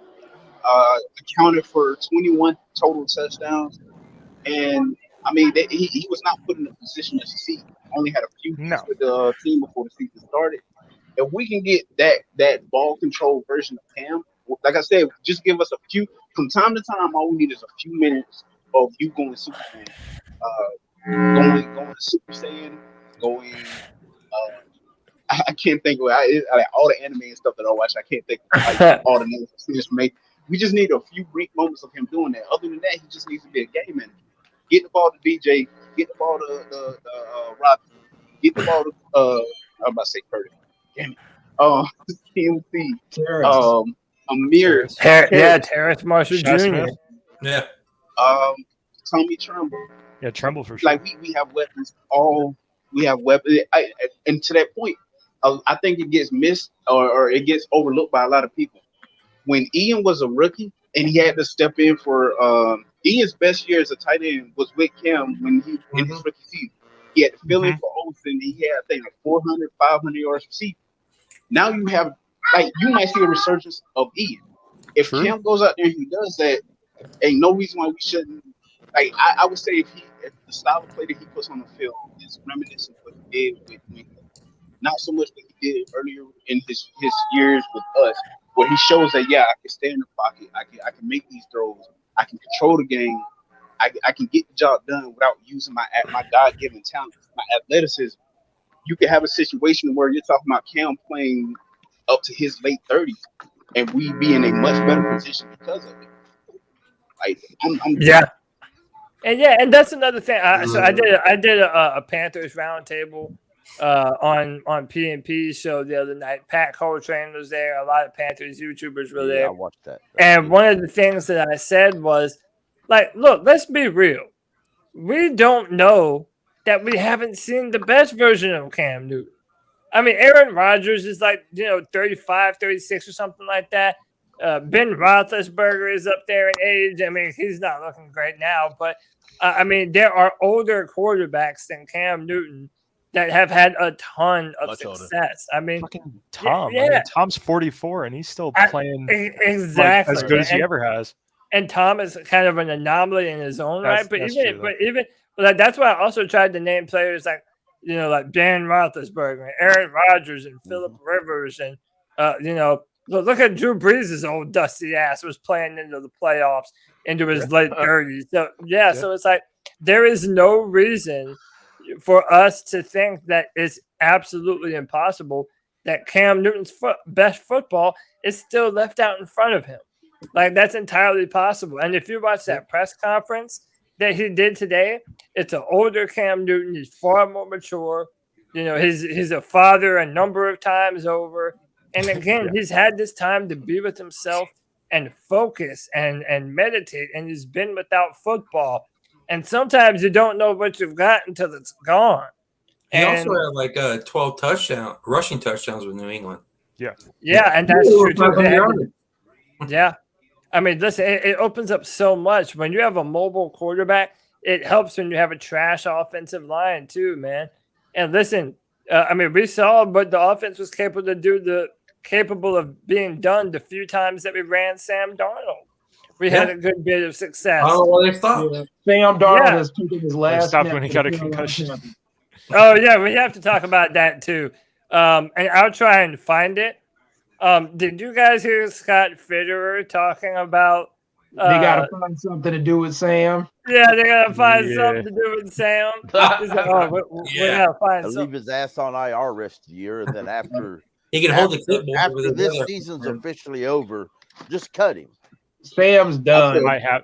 accounted for 21 total touchdowns, and I mean he was not put in a position to succeed. Only had a few with the team before the season started. If we can get that ball control version of Cam, like I said, just give us a few. From time to time, all we need is a few minutes of you going Superman, going Super Saiyan, going. I can't think of like all the anime and stuff that I watch. I can't think of like, all the names of series for me. We just need a few brief moments of him doing that. Other than that, he just needs to be a game manager. Get the ball to DJ. Get the ball to Rob. Get the ball to I'm about to say Curtis. Damn it. TMC. Amir. Terrace Marshall Jr. Yeah. Tommy Tremble. Yeah, Tremble for sure. Like we have weapons. We have weapons. And to that point, I think it gets missed or it gets overlooked by a lot of people. When Ian was a rookie and he had to step in for Ian's best year as a tight end was with Cam when he in his rookie season. He had to fill in for Olsen. He had, I think, like 400, 500 yards receiving. Now you have, like, you might see a resurgence of Ian. If Cam goes out there and he does that, ain't no reason why we shouldn't. Like, I would say if the style of play that he puts on the field is reminiscent of what he did with me. Not so much what he did earlier in his years with us, where he shows that, I can stay in the pocket. I can make these throws. I can control the game. I can get the job done without using my God-given talent, my athleticism. You can have a situation where you're talking about Cam playing up to his late 30s, and we be in a much better position because of it. Like, and that's another thing. So I did a Panthers roundtable on PNP's show the other night. Pat Coltrane was there. A lot of Panthers YouTubers were there. I watched that. And one of the things that I said was, like, look, let's be real. We don't know that we haven't seen the best version of Cam Newton. I mean, Aaron Rodgers is like, 35, 36 or something like that. Ben Roethlisberger is up there in age. I mean, he's not looking great now. But, I mean, there are older quarterbacks than Cam Newton that have had a ton of Much older. success. I mean, Fucking Tom. yeah. I mean, Tom's 44 and he's still playing exactly as good as he And- ever has. And Tom is kind of an anomaly in his own That's- right. But that's even, true, but that's why I also tried to name players like like Ben Roethlisberger, and Aaron Rodgers, and Phillip Rivers, and look at Drew Brees' old dusty ass was playing into the playoffs into his late 30s. So so it's like there is no reason for us to think that it's absolutely impossible that Cam Newton's best football is still left out in front of him. Like, that's entirely possible. And if you watch that press conference that he did today, it's an older Cam Newton. He's far more mature. He's a father a number of times over. And again, he's had this time to be with himself and focus and meditate. And he's been without football. And sometimes you don't know what you've got until it's gone. He also had like 12 rushing touchdowns with New England. Yeah, and that's true too. Yeah. I mean, listen, it opens up so much. When you have a mobile quarterback, it helps when you have a trash offensive line too, man. And listen, we saw what the offense was capable of being done the few times that we ran Sam Darnold. We had a good bit of success. Sam Darnold has taken his last stopped snap when he for got a the Carolina concussion. Panthers. Oh, yeah, we have to talk about that too. And I'll try and find it. Did you guys hear Scott Fitterer talking about They got to find something to do with Sam. Yeah, they got to find something to do with Sam. He's like, we got to find Leave something. his ass on IR rest of the year, and then after He can hold the clipboard after with this another- season's officially over, just cut him. Sam's done.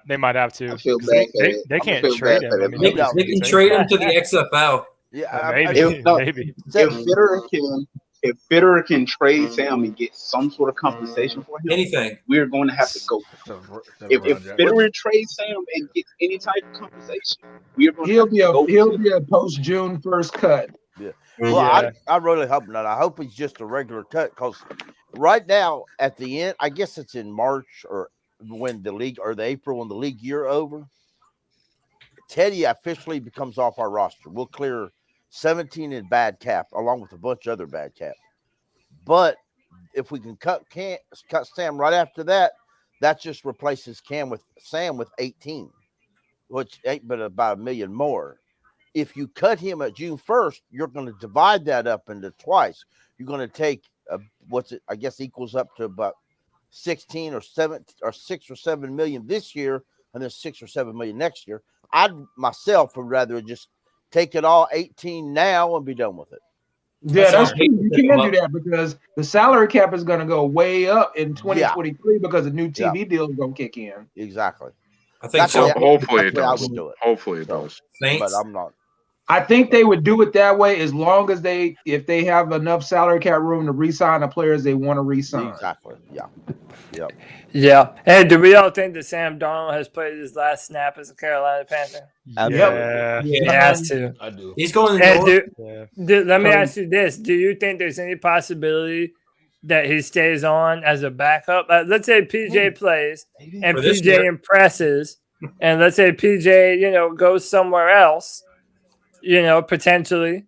They might have to. I feel 'cause bad for They that. can't I feel trade bad him. for I that. mean, They can trade him to the XFL. Yeah, maybe. If Fitterer can trade Sam and get some sort of compensation for him, Anything. we're going to have to go. If Fitterer trades Sam and gets any type of compensation, we're going to He'll have to go. be a post June 1st cut. Yeah. Well, I really hope not. I hope he's just a regular cut because right now at the end, I guess it's in March or when the league or the April when the league year over. Teddy officially becomes off our roster. We'll clear 17 in bad cap, along with a bunch of other bad cap. But if we can cut Sam right after that, that just replaces Sam with 18, which ain't but about $1 million more. If you cut him at June 1st, you're going to divide that up into twice. You're going to take I guess equals up to about 16 or 7 or 6 or 7 million this year, and then 6 or 7 million next year. I myself would rather just take it all 18 now and be done with it. Yeah, that's true. You can't do that because the salary cap is going to go way up in 2023 because the new TV deal is going to kick in. Exactly. I think That's so. the way- Hopefully that's it the way I does. would do it. Hopefully it does. But I'm not. I think they would do it that way as long as if they have enough salary cap room to re-sign the players they want to re-sign. Exactly. Yeah. Yep. Yeah. Hey, do we all think that Sam Darnold has played his last snap as a Carolina Panther? Yeah. He has to. I do. He's going to Hey, North. dude, let me ask you this. Do you think there's any possibility that he stays on as a backup? Let's say PJ plays and For this PJ year. impresses, and let's say PJ, goes somewhere else, potentially,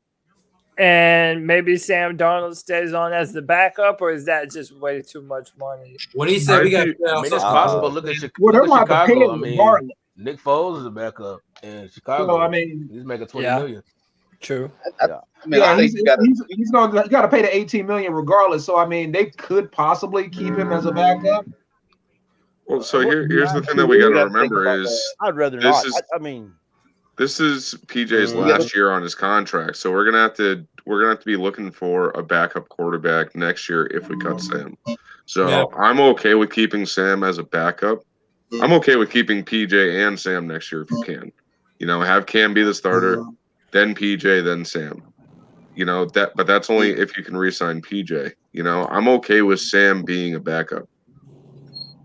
and maybe Sam Darnold stays on as the backup, or is that just way too much money? When he said we got it's possible. Look at Well, they're Chicago. not paying I mean, regardless. Nick Foles is a backup in Chicago. So, I mean, he's making $20 million. True. I think he's going to got to pay the $18 million regardless. So I mean, they could possibly keep him as a backup. Well, so here's the thing that we got to remember is I'd rather this not. is I mean, this is PJ's last year on his contract, so we're gonna have to be looking for a backup quarterback next year if we cut Sam. So I'm okay with keeping Sam as a backup. I'm okay with keeping PJ and Sam next year if you can. Have Cam be the starter, then PJ, then Sam. But that's only if you can re-sign PJ. I'm okay with Sam being a backup.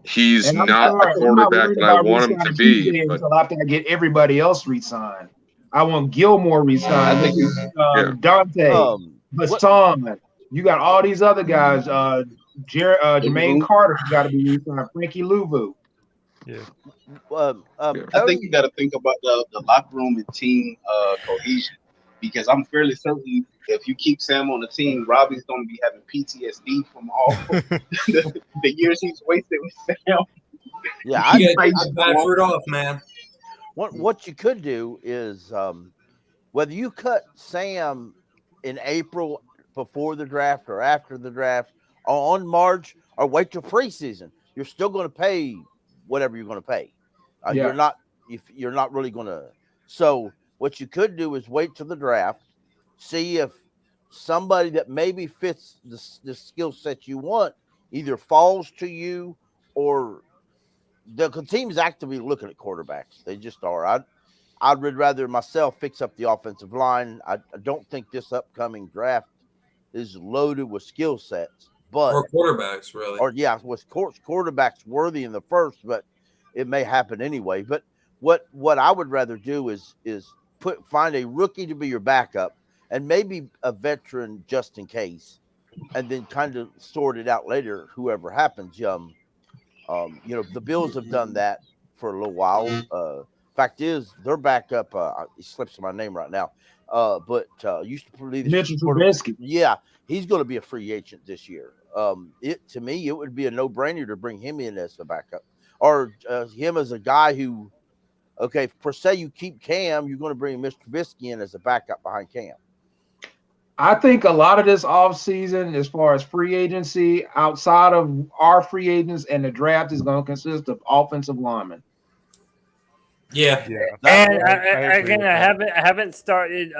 He's not the quarterback that I want him to be. Until after I get everybody else re-signed. I want Gilmore re-signed. I think Dante, Basson. You got all these other guys. Jermaine Carter got to be re-signed. Frankie Louvu. Yeah. I think you got to think about the locker room and team cohesion. because I'm fairly certain if you keep Sam on the team, Robbie's going to be having PTSD from all the years he's wasted with Sam. Yeah, You gotta take the bad fruit off, man. What you could do is whether you cut Sam in April before the draft or after the draft, or on March, or wait till preseason, you're still going to pay whatever you're going to pay. You're not really going to. So what you could do is wait till the draft, see if somebody that maybe fits the skill set you want either falls to you, or the team's actively looking at quarterbacks. They just are. I'd rather myself fix up the offensive line. I don't think this upcoming draft is loaded with skill sets, but or quarterbacks, really. Or with quarterbacks worthy in the first, but it may happen anyway. But what I would rather do is find a rookie to be your backup and maybe a veteran just in case, and then kind of sort it out later. Whoever happens, the Bills have done that for a little while. Fact is, their backup, it slips my name right now, but used to believe Mitchell Trubisky. Yeah, he's going to be a free agent this year. To me, it would be a no-brainer to bring him in as a backup, or him as a guy who, okay, per se, you keep Cam, you're going to bring Mr. Trubisky in as a backup behind Cam. I think a lot of this offseason, as far as free agency, outside of our free agents and the draft, is going to consist of offensive linemen. Yeah. And I haven't started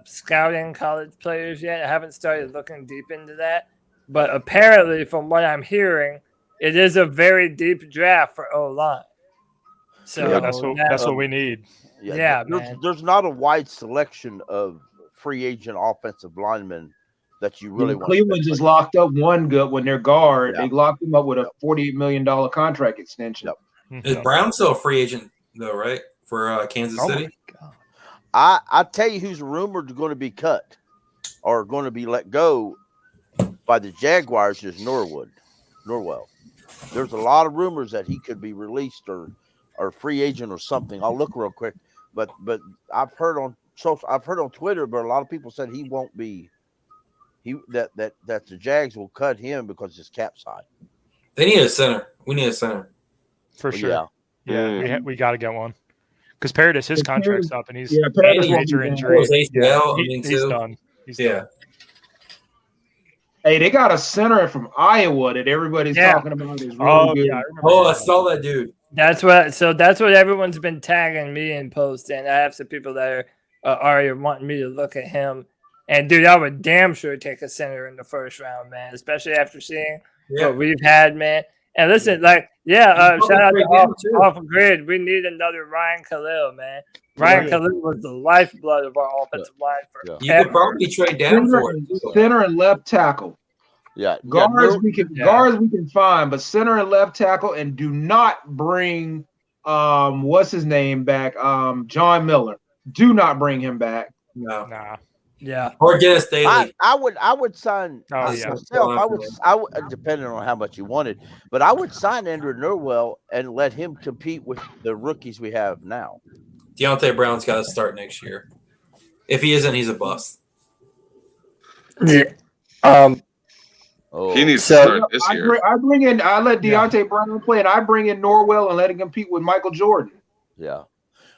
scouting college players yet. I haven't started looking deep into that. But apparently, from what I'm hearing, it is a very deep draft for O-line. So yeah, that's what we need. Yeah, there's not a wide selection of free agent offensive linemen that you really want. Cleveland just locked up one good when their guard. They locked him up with a $48 million contract extension. Is Brown still a free agent though, right? For Kansas City? I tell you who's rumored going to be cut or going to be let go by the Jaguars is Norwell. There's a lot of rumors that he could be released or free agent or something. I'll look real quick, but I've heard on Twitter, but a lot of people said he won't be. That the Jags will cut him because his cap's high. They need a center. We need a center for sure. Yeah, we got to get one because Paradis, his contract's up and he's major injury. He's done. He's done. Hey, they got a center from Iowa that everybody's talking about. Is really good. Yeah, I saw that dude. That's what everyone's been tagging me and posting. I have some people that are already wanting me to look at him. And dude, I would damn sure take a center in the first round, man. Especially after seeing what we've had, man. And listen, shout out to off grid. We need another Ryan Khalil, man. Ryan Khalil was the lifeblood of our offensive line for You could probably trade down for it. Center and left tackle. Yeah, guards we can find, but center and left tackle, and do not bring what's his name back? John Miller. Do not bring him back. No. Nah. Yeah. Or Dennis Daly. I would sign myself. I would depending on how much you wanted, but I would sign Andrew Norwell and let him compete with the rookies we have now. Deontay Brown's got to start next year. If he isn't, he's a bust. Yeah. He needs to start this year. I let Deontay Brown play, and I bring in Norwell and let him compete with Michael Jordan. Yeah.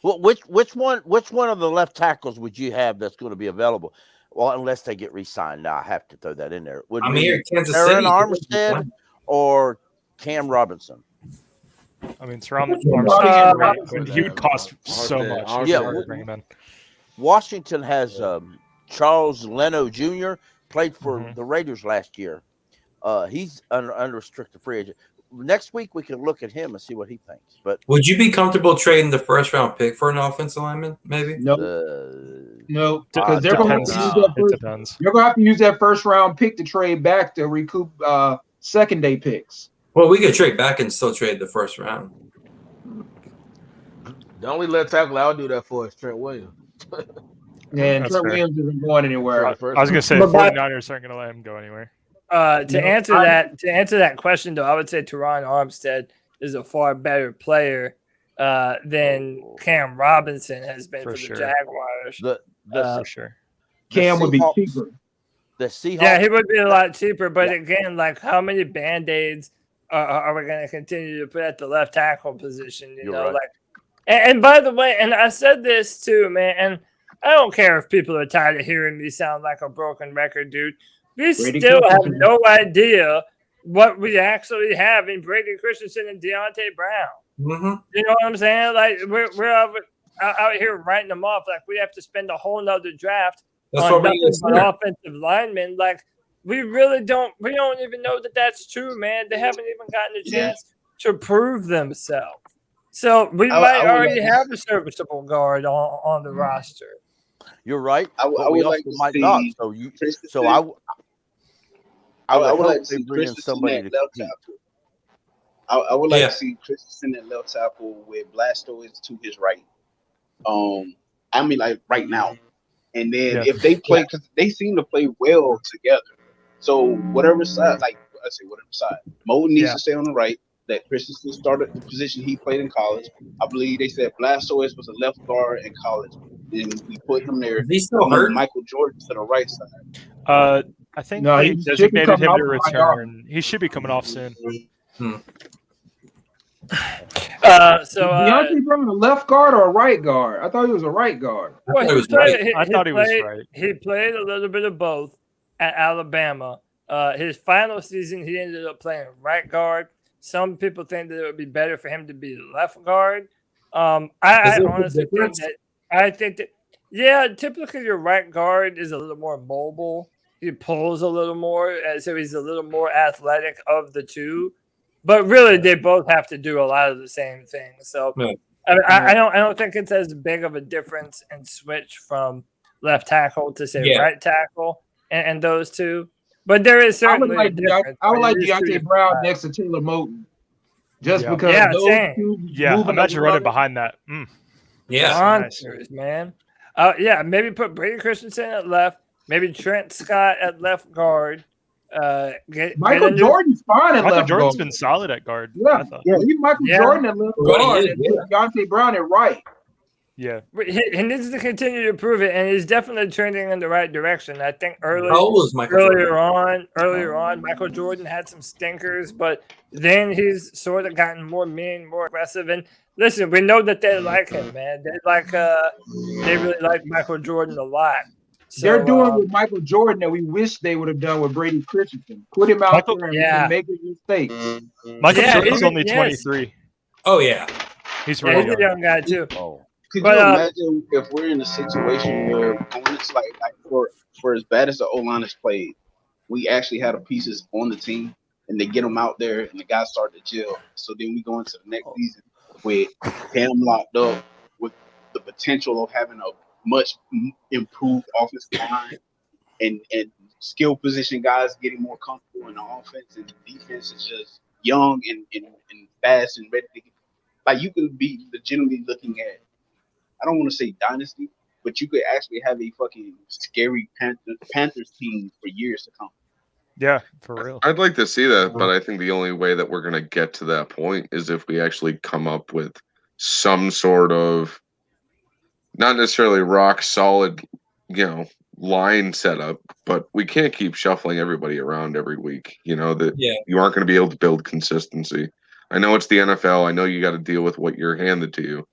Well, which one of the left tackles would you have that's going to be available? Well, unless they get re-signed. Now I have to throw that in there. Would Kansas Aaron City Armstead or Cam Robinson? I mean, Armstead, he would cost so much. Bring him in. Washington has Charles Leno Jr. played for the Raiders last year. He's an unrestricted free agent. Next week we can look at him and see what he thinks. But would you be comfortable trading the first round pick for an offensive lineman? Maybe no, because they're going to have to use that You're going to have to use that first round pick to trade back to recoup second day picks. Well, we could trade back and still trade the first round. The only left tackle I'll do that for is Trent Williams. And Trent Williams isn't going anywhere. I was going to say 49ers aren't going to let him go anywhere. To answer that question, though, I would say Teron Armstead is a far better player than Cam Robinson has been for the Jaguars. for sure. Cam would be cheaper. The Seahawks. Yeah, he would be a lot cheaper. But again, like, how many Band-Aids are we going to continue to put at the left tackle position? You know, right. like, and by the way, and I said this too, man, and I don't care if people are tired of hearing me sound like a broken record, dude. We still have no idea what we actually have in Brady Christensen and Deontay Brown. Mm-hmm. You know what I'm saying? Like, we're out here writing them off like we have to spend a whole nother draft on nothing but offensive linemen. Like, we don't even know that that's true, man. They haven't even gotten a chance to prove themselves. So we might already have a serviceable guard on the roster. You're right. I would like to see I would like like to see bring in somebody to left compete. tackle. I would like to see Christensen at left tackle with Blastoise to his right. I mean, like right now. And then if they play, because they seem to play well together. So whatever side, like I say, whatever side, Mo needs to stay on the right. That Christensen started the position he played in college. I believe they said Blastoise was a left guard in college. Then we put him there. Is he still hurt? Michael Jordan to the right side. I think they designated him to return. He should be coming off soon. Deontay Brown, a left guard or a right guard? I thought he was a right guard. Well, I thought he was right. He played a little bit of both at Alabama. His final season, he ended up playing right guard. Some people think that it would be better for him to be left guard. I honestly think that typically your right guard is a little more mobile. He pulls a little more, so he's a little more athletic of the two. But really, they both have to do a lot of the same things. So I don't think it's as big of a difference in switch from left tackle to say right tackle and those two. But there is certainly a difference. I would like Deontay Brown next to Taylor Moton. Just because those two imagine running behind that. Monsters, man. Maybe put Brady Christensen at left, maybe Trent Scott at left guard. Michael Jordan's fine at left guard. Michael Jordan's been solid at guard. Leave Michael Jordan at left guard and Deontay Brown at right. Yeah, he needs to continue to prove it, and he's definitely trending in the right direction. I think earlier on, Michael Jordan had some stinkers, but then he's sort of gotten more mean, more aggressive. And listen, we know that they like him, man. They really like Michael Jordan a lot. So, they're doing with Michael Jordan that we wish they would have done with Brady Christensen. Put him out there and make his mistakes. Michael Jordan's only 23. Oh yeah, he's really he's a young guy too. Could you imagine if we're in a situation where it's like for as bad as the O-line has played, we actually had the pieces on the team and they get them out there and the guys start to gel. So then we go into the next season with Cam locked up with the potential of having a much improved offensive line and skill position guys getting more comfortable in the offense, and the defense is just young and fast and ready to get. Like, you could be legitimately looking at, I don't want to say dynasty, but you could actually have a fucking scary Panthers team for years to come. Yeah, for real. I'd like to see that, but I think the only way that we're going to get to that point is if we actually come up with some sort of, not necessarily rock solid, line setup, but we can't keep shuffling everybody around every week. You aren't going to be able to build consistency. I know it's the NFL. I know you got to deal with what you're handed to you.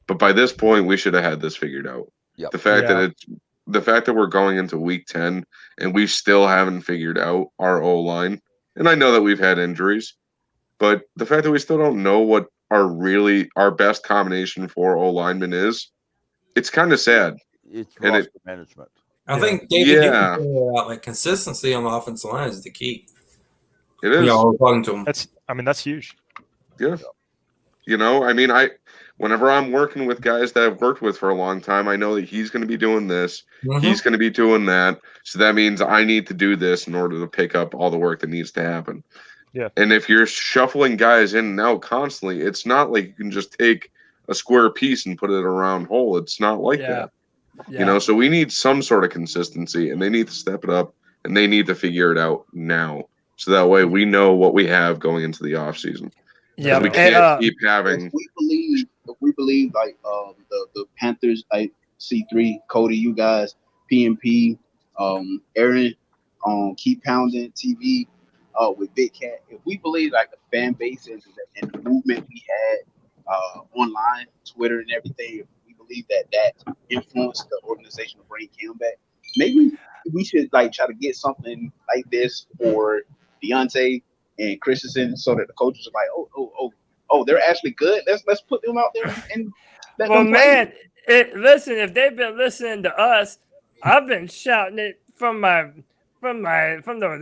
But by this point, we should have had this figured out. Yep. The fact that we're going into week 10 and we still haven't figured out our O-line, and I know that we've had injuries, but the fact that we still don't know what our best combination for O-linemen is, it's kind of sad. It's roster management. I think David out consistency on the offensive line is the key. It is. We're talking to him. That's huge. Yeah. Whenever I'm working with guys that I've worked with for a long time, I know that he's going to be doing this. Mm-hmm. He's going to be doing that. So that means I need to do this in order to pick up all the work that needs to happen. Yeah. And if you're shuffling guys in and out constantly, it's not like you can just take a square piece and put it in a round hole. It's not like that. Yeah. So we need some sort of consistency, and they need to step it up, and they need to figure it out now. So that way we know what we have going into the offseason. Yeah, we can't keep having. If we believe like the Panthers, like C3, Cody, you guys, PMP, Aaron, Keep Pounding TV, with Big Cat. If we believe like the fan base and the movement we had online, Twitter and everything, if we believe that influenced the organization to bring Cam back, maybe we should like try to get something like this for Deontay and Christensen, so that the coaches are like, oh, they're actually good. Let's put them out there and let Well, them play. man, listen, if they've been listening to us, I've been shouting it from the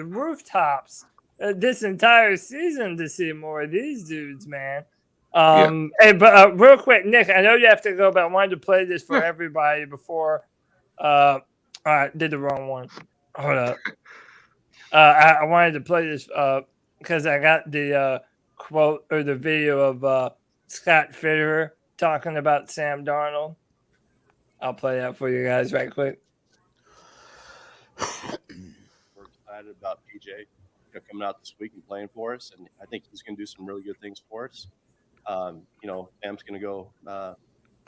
rooftops this entire season to see more of these dudes, man. Hey, but real quick, Nick, I know you have to go, but I wanted to play this for everybody before. All right, did the wrong one. Hold up. I wanted to play this because I got the quote or the video of Scott Fitterer talking about Sam Darnold. I'll play that for you guys right quick. We're excited about PJ coming out this week and playing for us, and I think he's going to do some really good things for us. Sam's going to go. We're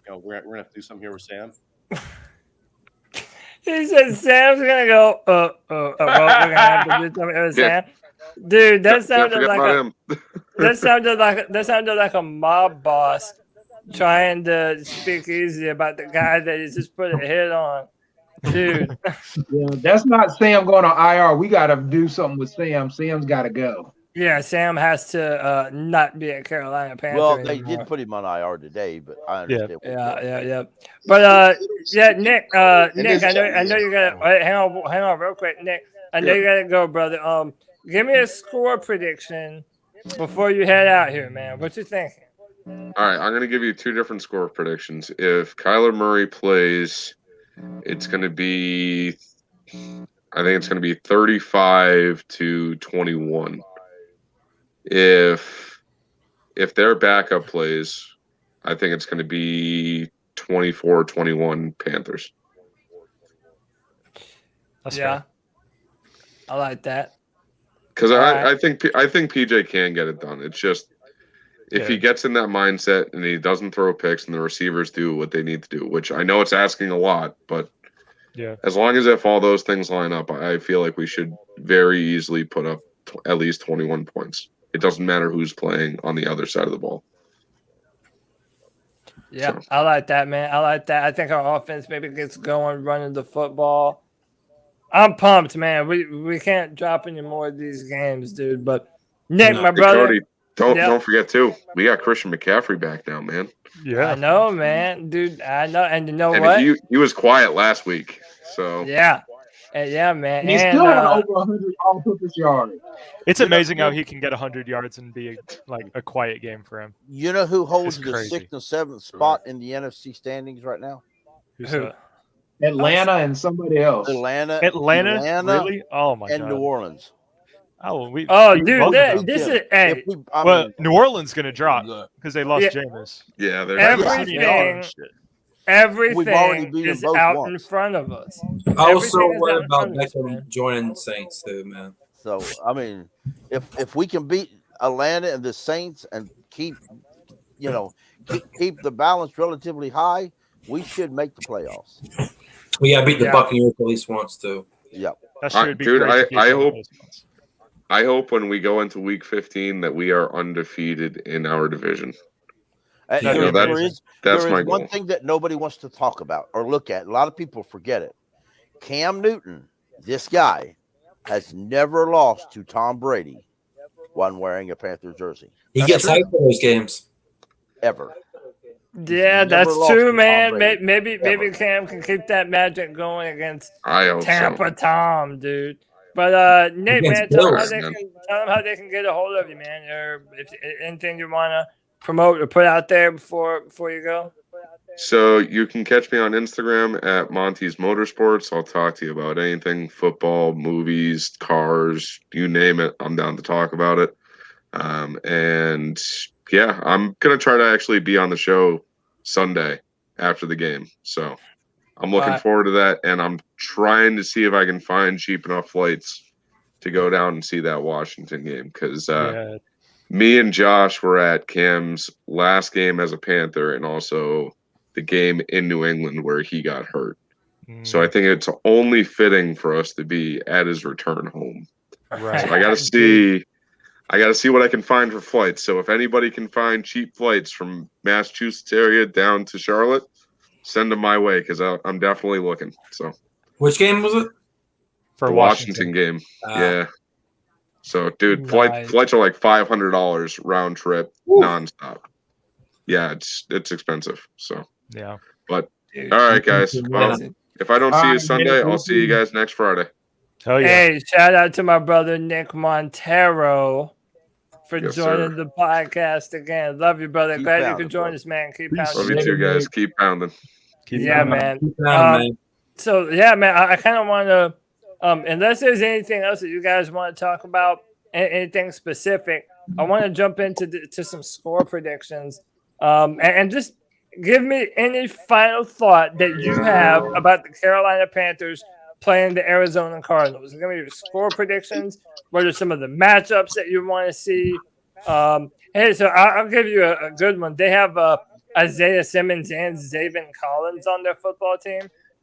going to have to do something here with Sam. He said Sam's gonna go. Well, we're gonna have to do something with Sam. Dude, that sounded like a mob boss trying to speak easy about the guy that he just put a hit on. Dude. Yeah, that's not Sam going on IR. We got to do something with Sam. Sam's got to go. Yeah, Sam has to not be a Carolina Panther. Well, they anymore. did put him on IR today, but I understand. Yeah. But Nick, I know you got. Hang on, real quick, Nick. I know you got to go, brother. Give me a score prediction before you head out here, man. What you thinking? All right, I'm going to give you two different score predictions. If Kyler Murray plays, it's going to be, I think it's going to be 35-21. If their backup plays, I think it's going to be 24-21 Panthers. That's fair. I like that. Because I think PJ can get it done. It's just if he gets in that mindset and he doesn't throw picks and the receivers do what they need to do, which I know it's asking a lot, but as long as if all those things line up, I feel like we should very easily put up at least 21 points. It doesn't matter who's playing on the other side of the ball. Yeah, so. I like that, man. I like that. I think our offense maybe gets going running the football. I'm pumped, man. We can't drop any more of these games, dude. But Nick, my brother. Cody, don't forget too. We got Christian McCaffrey back now, man. Yeah, I know, man, dude. I know, and you know what? He was quiet last week, so yeah, man. And he still had over 100 all-purpose yards. It's amazing how he can get 100 yards and be like a quiet game for him. You know who holds the 6th and 7th spot in the NFC standings right now? Who? Atlanta and somebody else. Atlanta, really? Oh my god! And New Orleans. Dude, this is New Orleans gonna drop because they lost Jameis. Yeah, they're everything is out in front of us. I was so worried about Beckham joining Saints too, man. So I mean, if we can beat Atlanta and the Saints and keep the balance relatively high, we should make the playoffs. We gotta beat the Buccaneers at least once too. Yep. That should be dude. I hope when we go into Week 15 that we are undefeated in our division. That's my goal. One thing that nobody wants to talk about or look at. A lot of people forget it. Cam Newton, this guy, has never lost to Tom Brady when wearing a Panthers jersey. He gets hyped for those games. Ever. Yeah, that's true, man. Maybe Cam can keep that magic going against Tampa Tom, dude. But Nate, man, tell them how they can get a hold of you, man. Or if anything you want to promote or put out there before you go. So you can catch me on Instagram at Monty's Motorsports. I'll talk to you about anything: football, movies, cars, you name it. I'm down to talk about it. And yeah, I'm gonna try to actually be on the show Sunday after the game. So I'm looking forward to that, and I'm trying to see if I can find cheap enough flights to go down and see that Washington game because me and Josh were at Cam's last game as a Panther and also the game in New England where he got hurt. So I think it's only fitting for us to be at his return home. Right. So I got to see what I can find for flights. So if anybody can find cheap flights from Massachusetts area down to Charlotte, send them my way because I'm definitely looking. So which game was it? For the Washington game. Yeah. So, dude, flights are like $500 round trip, nonstop. Yeah, it's expensive. So yeah. But all right, guys. Well, if I don't see you Sunday, I'll see you guys next Friday. Oh yeah. Hey, shout out to my brother Nick Montero for Yes, joining sir. the podcast again. Love you, brother. Keep Glad you pounding, could join bro. us, man. Keep Love pounding. you too, guys. Keep pounding. Yeah, man. Keep pounding, man. So yeah, man, I kind of want to, unless there's anything else that you guys want to talk about, anything specific, I want to jump into to some score predictions, and just give me any final thought that you have about the Carolina Panthers playing the Arizona Cardinals. Give me your score predictions. What are some of the matchups that you want to see? Hey, so I'll give you a good one. They have Isaiah Simmons and Zaven Collins on their football team.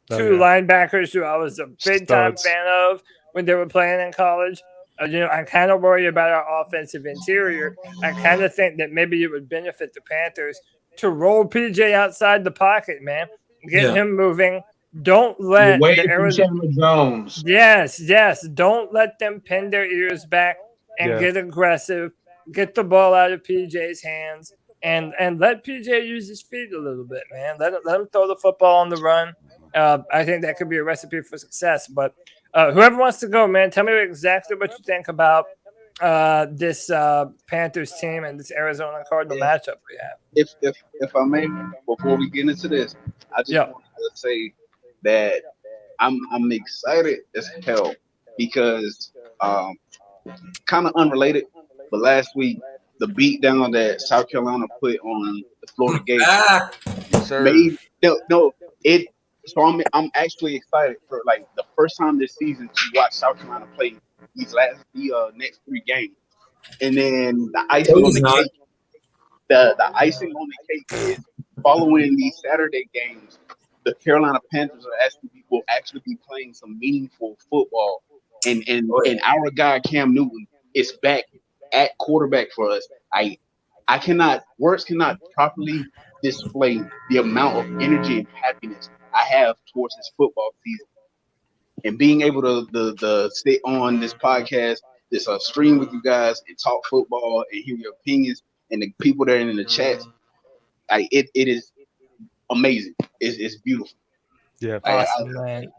Two linebackers who I was a big-time fan of when they were playing in college. I kind of worry about our offensive interior. I kind of think that maybe it would benefit the Panthers to roll PJ outside the pocket, man. Get him moving. Don't let away the from Arizona Chandler Jones. Yes. Don't let them pin their ears back and get aggressive. Get the ball out of PJ's hands and let PJ use his feet a little bit, man. Let him throw the football on the run. I think that could be a recipe for success. But whoever wants to go, man, tell me exactly what you think about this Panthers team and this Arizona Cardinal matchup we have. If I may, before we get into this, I just want to say that I'm excited as hell because kind of unrelated, but last week the beatdown that South Carolina put on the Florida Gators made it. So I'm actually excited for like the first time this season to watch South Carolina play these next 3 games, and then the icing on the cake. The icing on the cake is following these Saturday games. The Carolina Panthers will actually be playing some meaningful football, and our guy Cam Newton is back at quarterback for us. Words cannot properly display the amount of energy and happiness I have towards this football season, and being able to sit on this podcast, this stream with you guys and talk football and hear your opinions and the people that are in the chats. It is amazing. It's beautiful. Yeah, awesome, man.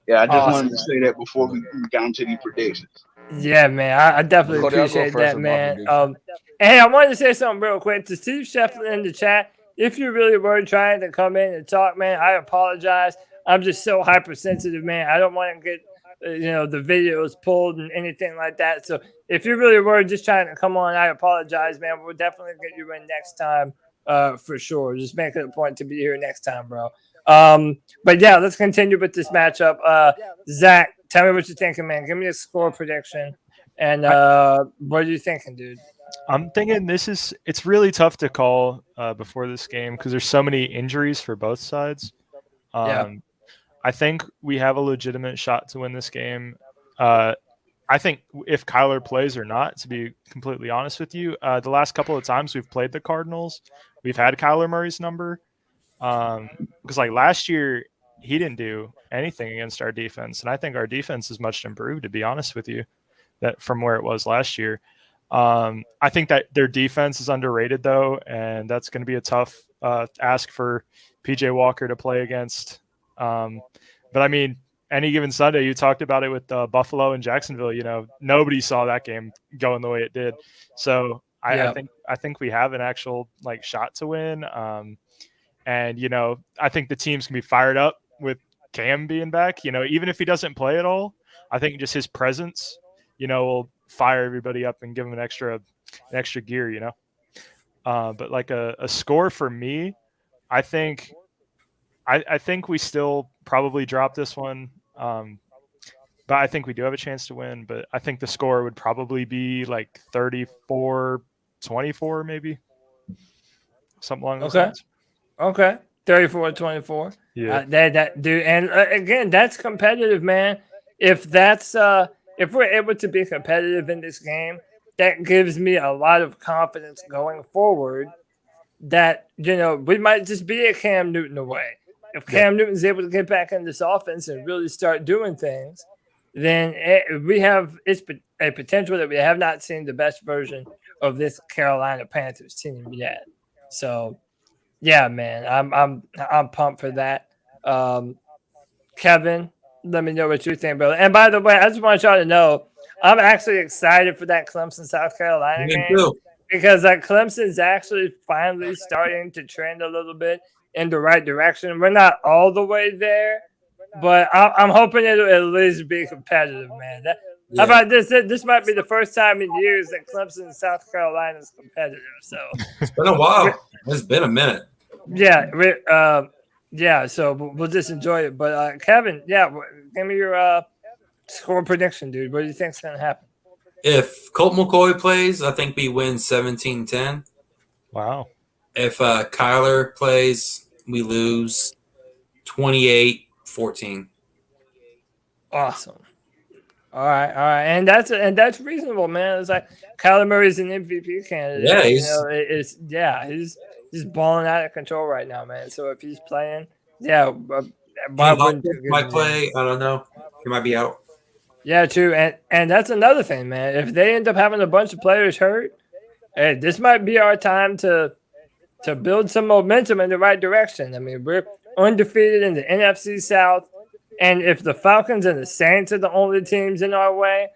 Yeah, I just wanted to say that before we got into the predictions. Yeah, man, I definitely Cody, I'll go appreciate first that, with my man. prediction. Hey, I wanted to say something real quick to Steve Shefflin in the chat. If you really were trying to come in and talk, man, I apologize. I'm just so hypersensitive, man. I don't want to get the videos pulled and anything like that. So if you really were just trying to come on, I apologize, man. We'll definitely get you in next time for sure. Just make it a point to be here next time, bro. But yeah, let's continue with this matchup. Zach, tell me what you're thinking, man. Give me a score prediction. And what are you thinking, dude? I'm thinking it's really tough to call before this game because there's so many injuries for both sides. I think we have a legitimate shot to win this game. I think if Kyler plays or not, to be completely honest with you, the last couple of times we've played the Cardinals, we've had Kyler Murray's number. Because like last year, he didn't do anything against our defense. And I think our defense is much improved, to be honest with you, that from where it was last year. I think that their defense is underrated, though, and that's going to be a tough ask for PJ Walker to play against. But I mean, any given Sunday, you talked about it with Buffalo and Jacksonville. Nobody saw that game going the way it did. So I think we have an actual shot to win. And I think the team's gonna be fired up with Cam being back. Even if he doesn't play at all, I think just his presence, will fire everybody up and give them an extra gear. But like a score for me, I think we still probably drop this one. But I think we do have a chance to win. But I think the score would probably be like 34-24, maybe something along those lines. Okay. 34-24. Yeah. That dude, and again, that's competitive, man. If we're able to be competitive in this game, that gives me a lot of confidence going forward. That we might just be a Cam Newton away. If Cam Newton's able to get back in this offense and really start doing things, then we have a potential that we have not seen the best version of this Carolina Panthers team yet. So, yeah, man, I'm pumped for that. Kevin, let me know what you think, brother. And by the way, I just want y'all to know, I'm actually excited for that Clemson South Carolina game because Clemson's actually finally starting to trend a little bit in the right direction. We're not all the way there, but I'm hoping it'll at least be competitive, man. How about this? This might be the first time in years that Clemson and South Carolina is competitive. So it's been a while. It's been a minute. Yeah. So we'll just enjoy it. But Kevin, give me your score prediction, dude. What do you think's gonna happen? If Colt McCoy plays, I think we win 17-10. Wow. If Kyler plays, we lose 28-14. Awesome. All right, and that's reasonable, man. It's like Kyler Murray's an MVP candidate. Yeah, he's balling out of control right now, man. So if he's playing, why wouldn't you might play? I don't know. He might be out. Yeah, true, and that's another thing, man. If they end up having a bunch of players hurt, hey, this might be our time to build some momentum in the right direction. I mean, we're undefeated in the NFC South. And if the Falcons and the Saints are the only teams in our way,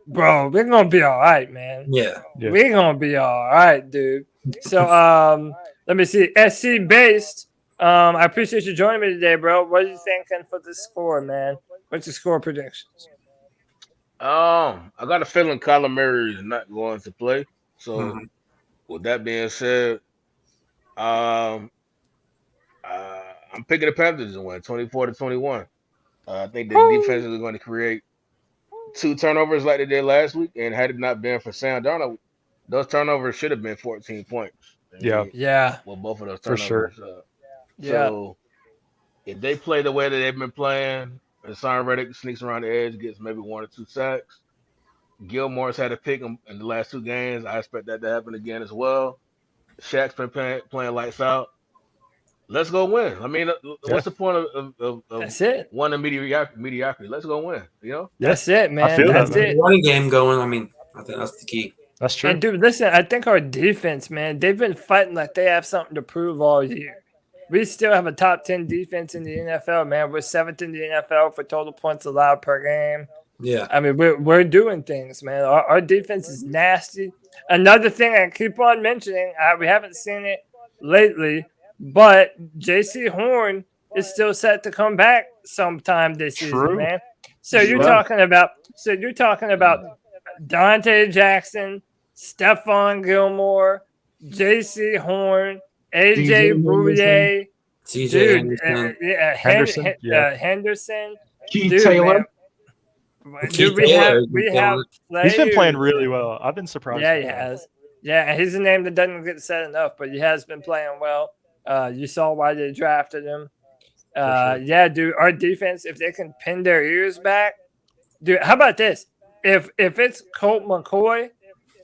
bro, we're going to be all right, man. Yeah. We're going to be all right, dude. So let me see. SC Based, I appreciate you joining me today, bro. What are you thinking for the score, man? What's your score predictions? I got a feeling Kyler Murray is not going to play. So with that being said, I'm picking the Panthers to win 24-21. I think the defense is going to create 2 turnovers like they did last week, and had it not been for Sam Darnold, those turnovers should have been 14 points. Yeah. Well, both of those For turnovers. sure. So if they play the way that they've been playing, and Hassan Reddick sneaks around the edge, gets maybe 1 or 2 sacks. Gilmore's had to pick him in the last 2 games. I expect that to happen again as well. Shaq's been playing lights out. Let's go win. I mean, what's the point of That's it. One in mediocrity? Let's go win. That's it, man. I feel That's that, it. Running game going. I mean, I think that's the key. That's true. And dude, listen, I think our defense, man, they've been fighting like they have something to prove all year. We still have a top 10 defense in the NFL, man. We're 7th in the NFL for total points allowed per game. Yeah. I mean, we're doing things, man. Our defense is nasty. Another thing I keep on mentioning, we haven't seen it lately, but J.C. Horn is still set to come back sometime this season, man. So you're talking about Dante Jackson, Stephon Gilmore, J.C. Horn, A.J. Bouye, C.J. Henderson, Keith Taylor. Dude, we have He's been playing really well. I've been surprised. Yeah, he has. Yeah, he's a name that doesn't get said enough, but he has been playing well. You saw why they drafted him. Yeah, dude, our defense, if they can pin their ears back, dude, how about this? If it's Colt McCoy,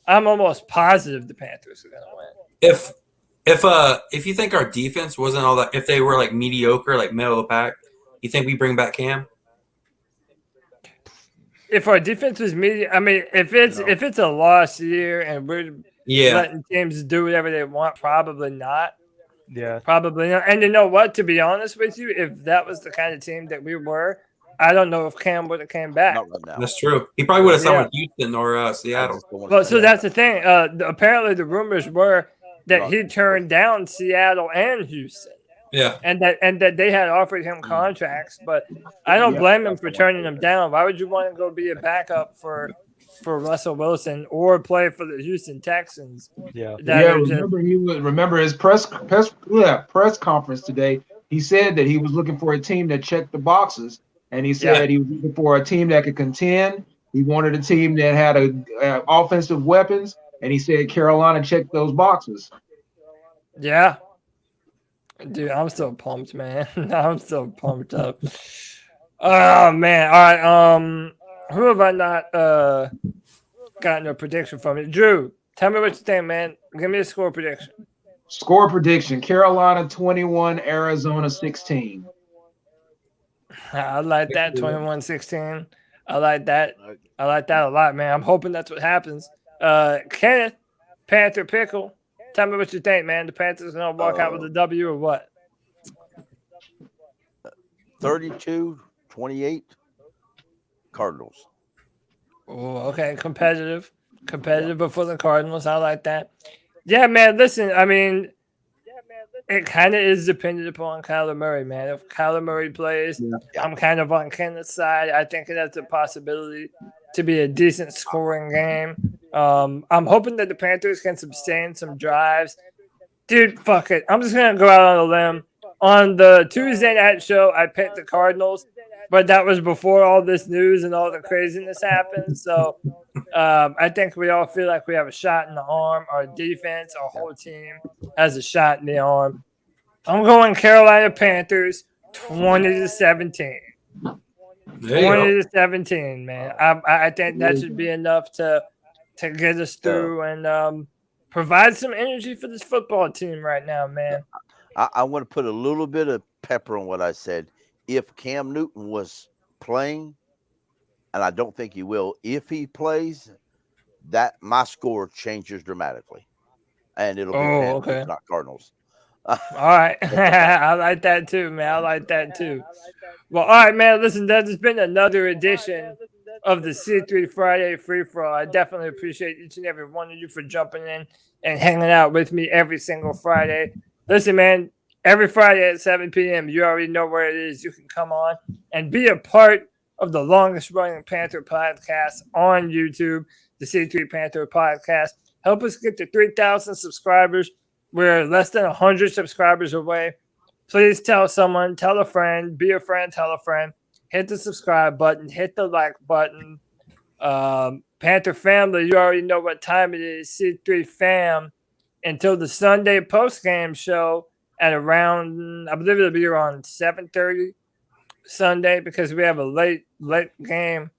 I'm almost positive the Panthers are gonna win. If you think our defense wasn't all that, if they were like mediocre, like middle of the pack, you think we bring back Cam? If our defense was mediocre, I mean, if it's a lost year and we're letting teams do whatever they want, probably not. Yeah, probably not. And you know what? To be honest with you, if that was the kind of team that we were, I don't know if Cam would have came back. Not right now. That's true. He probably would have signed with Houston or Seattle. Well, so that's the thing. Apparently, the rumors were that he turned down Seattle and Houston. Yeah, and that they had offered him contracts, but I don't blame him for turning them down. Why would you want to go be a backup for Russell Wilson or play for the Houston Texans? Remember his press conference today. He said that he was looking for a team that checked the boxes, and he said he was looking for a team that could contend. He wanted a team that had a offensive weapons, and he said Carolina checked those boxes. Yeah. Dude, I'm so pumped, man. I'm so pumped up. Oh man. All right. Who have I not gotten a prediction from you? Drew, tell me what you think, man. Give me a score prediction. Score prediction: Carolina 21, Arizona 16. I like that 21-16. I like that. I like that a lot, man. I'm hoping that's what happens. Kenneth, Panther Pickle, tell me what you think, man. The Panthers gonna walk out with a W or what? 32-28 Cardinals. Oh, okay. Competitive before the Cardinals. I like that. Yeah, man. Listen, I mean, it kind of is dependent upon Kyler Murray, man. If Kyler Murray plays, I'm kind of on Kenneth's side. I think it has a possibility to be a decent scoring game. I'm hoping that the Panthers can sustain some drives. Dude, fuck it. I'm just going to go out on a limb. On the Tuesday night show, I picked the Cardinals, but that was before all this news and all the craziness happened. So I think we all feel like we have a shot in the arm. Our defense, our whole team has a shot in the arm. I'm going Carolina Panthers 20-17. 20-17, man. I think that should be enough to get us through and provide some energy for this football team right now, man. I want to put a little bit of pepper on what I said. If Cam Newton was playing, and I don't think he will, if he plays, that my score changes dramatically, and it'll be Panthers, not Cardinals. All right. I like that too, man. I like that too. Well, all right, man. Listen, that has been another edition of the C3 Friday Free-For-All. I definitely appreciate each and every one of you for jumping in and hanging out with me every single Friday. Listen, man, every Friday at 7 p.m., you already know where it is. You can come on and be a part of the longest-running Panther podcast on YouTube, the C3 Panther podcast. Help us get to 3,000 subscribers. We're less than 100 subscribers away. Please tell someone, tell a friend, be a friend, tell a friend. Hit the subscribe button, hit the like button. Panther family, you already know what time it is. C3 fam. Until the Sunday post-game show at around, I believe it'll be around 7:30 Sunday because we have a late game,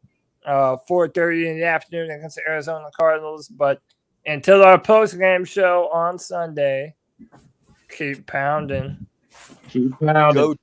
4:30 in the afternoon against the Arizona Cardinals. But until our post-game show on Sunday, keep pounding. Keep pounding. Go